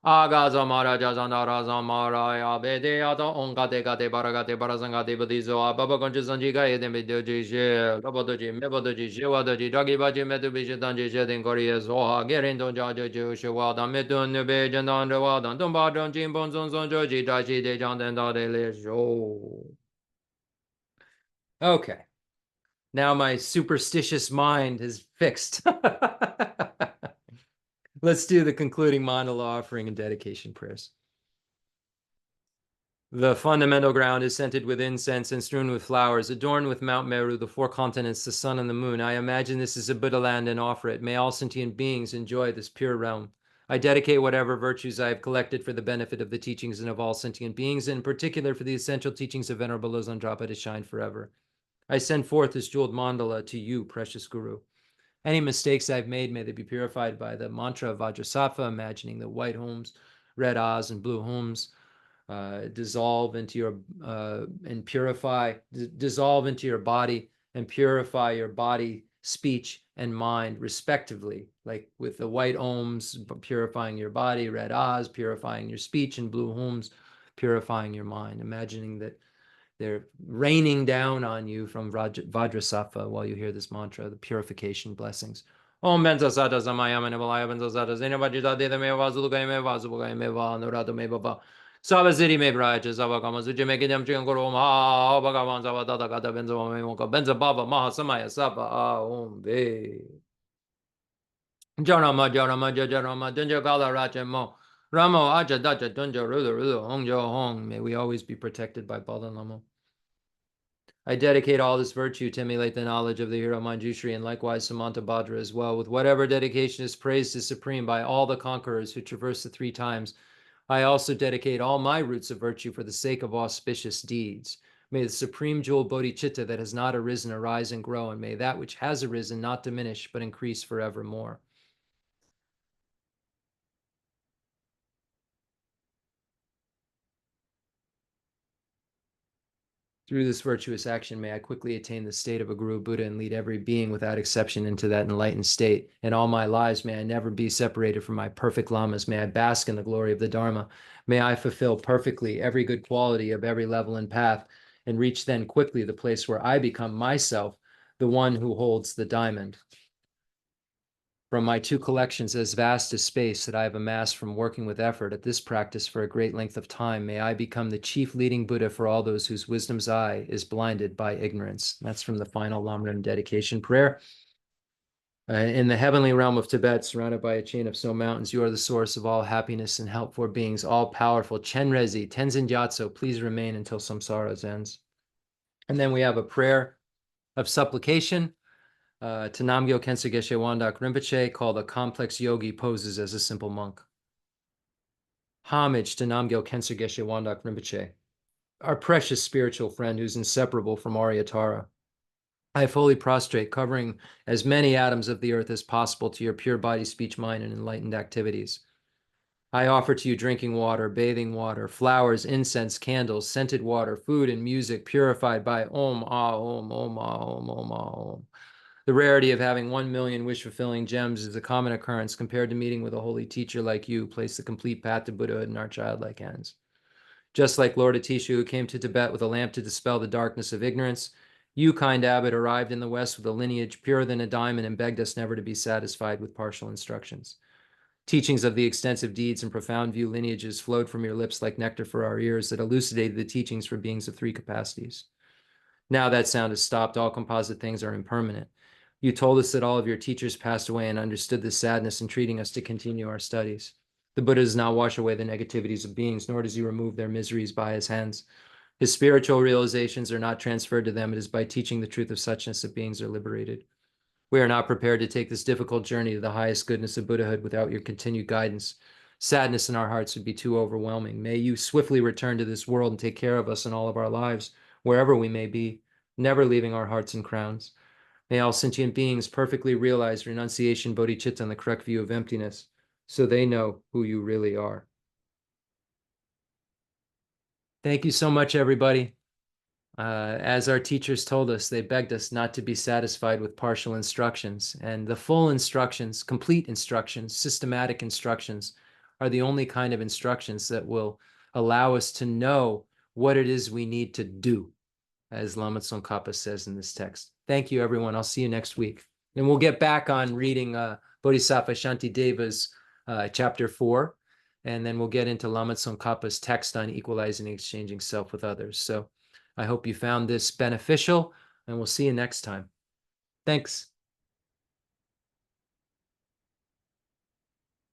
Agaza Maraja Zandara Zamaraya Bedeata Ongate Gate Baragate Barazangate Badizo Baba Conchisanjiga Eden Bidoji Lobodoji Mebodoji Shiwadoji Dagi Baji Metubishi Danji Shedin Korea Soha Gerindo Jaja Shiwada Metun Nube Jandan Rewadan Tumbadon Jimbon Zonzon Joji Dashi De Jandenda de Le Show. Okay. Now my superstitious mind is fixed. Let's do the concluding mandala offering and dedication prayers. The fundamental ground is scented with incense and strewn with flowers, adorned with Mount Meru, the four continents, the sun and the moon. I imagine this is a Buddha land and offer it. May all sentient beings enjoy this pure realm. I dedicate whatever virtues I have collected for the benefit of the teachings and of all sentient beings, and in particular for the essential teachings of Venerable Losang to shine forever. I send forth this jeweled mandala to you, precious Guru. Any mistakes I've made, may they be purified by the mantra of Vajrasattva, imagining the white homes, red Ahs, and blue homes dissolve into your dissolve into your body and purify your body, speech, and mind, respectively. Like with the white Oms purifying your body, red Ahs purifying your speech, and blue homes purifying your mind. Imagining that they're raining down on you from Vajrasattva while you hear this mantra, the purification blessings. Om benza sata samaya manabalaya benza sata zenabajita deda meva zulukai meva zubukai meva nurata meva Savasiri mebraja zavakama suji mekidam chinkoro ma bhagavan zavadata kata benza mamemoka benza baba maha samaya sapa om ve. Jarama jajarama dunja kala rachamo. Ramo aja dacha dunja rudu hong jo hong. May we always be protected by Dalai Lama. I dedicate all this virtue to emulate the knowledge of the hero Manjushri, and likewise Samanta Bhadra as well, with whatever dedication is praised as supreme by all the conquerors who traverse the three times. I also dedicate all my roots of virtue for the sake of auspicious deeds. May the supreme jewel bodhicitta that has not arisen arise and grow, and may that which has arisen not diminish but increase forevermore. Through this virtuous action, may I quickly attain the state of a Guru Buddha and lead every being without exception into that enlightened state. In all my lives, may I never be separated from my perfect lamas. May I bask in the glory of the Dharma. May I fulfill perfectly every good quality of every level and path, and reach then quickly the place where I become myself, the one who holds the diamond. From my two collections as vast as space that I have amassed from working with effort at this practice for a great length of time, may I become the chief leading Buddha for all those whose wisdom's eye is blinded by ignorance. That's from the final Lamrim dedication prayer. In the heavenly realm of Tibet, surrounded by a chain of snow mountains, you are the source of all happiness and help for beings, all-powerful. Chenrezi, Tenzin Gyatso, please remain until samsara ends. And then we have a prayer of supplication to Namgyal Khensur Geshe Wangdak Rinpoche, called the Complex Yogi Poses as a Simple Monk. Homage to Namgyal Khensur Geshe Wangdak Rinpoche. our precious spiritual friend who's inseparable from Aryatara. I fully prostrate, covering as many atoms of the earth as possible to your pure body, speech, mind, and enlightened activities. I offer to you drinking water, bathing water, flowers, incense, candles, scented water, food, and music purified by Om, Ah, Om, Om, Ah, Om, Om, Ah, Om. The rarity of having 1 million wish-fulfilling gems is a common occurrence compared to meeting with a holy teacher like you. Place the complete path to Buddhahood in our childlike hands. Just like Lord Atisha, who came to Tibet with a lamp to dispel the darkness of ignorance, you, kind abbot, arrived in the West with a lineage purer than a diamond and begged us never to be satisfied with partial instructions. Teachings of the extensive deeds and profound view lineages flowed from your lips like nectar for our ears that elucidated the teachings for beings of three capacities. Now that sound has stopped. All composite things are impermanent. You told us that all of your teachers passed away and understood the sadness in treating us to continue our studies. The Buddha does not wash away the negativities of beings, nor does he remove their miseries by his hands. His spiritual realizations are not transferred to them. It is by teaching the truth of suchness that beings are liberated. We are not prepared to take this difficult journey to the highest goodness of Buddhahood without your continued guidance. Sadness in our hearts would be too overwhelming. May you swiftly return to this world and take care of us in all of our lives, wherever we may be, never leaving our hearts and crowns. May all sentient beings perfectly realize renunciation, bodhicitta, and the correct view of emptiness, so they know who you really are. Thank you so much, everybody. As our teachers told us, they begged us not to be satisfied with partial instructions. And the full instructions, complete instructions, systematic instructions are the only kind of instructions that will allow us to know what it is we need to do, as Lama Tsongkhapa says in this text. Thank you, everyone. I'll see you next week. And we'll get back on reading Bodhisattva Shantideva's chapter 4. And then we'll get into Lama Tsongkhapa's text on equalizing and exchanging self with others. So I hope you found this beneficial, and we'll see you next time. Thanks.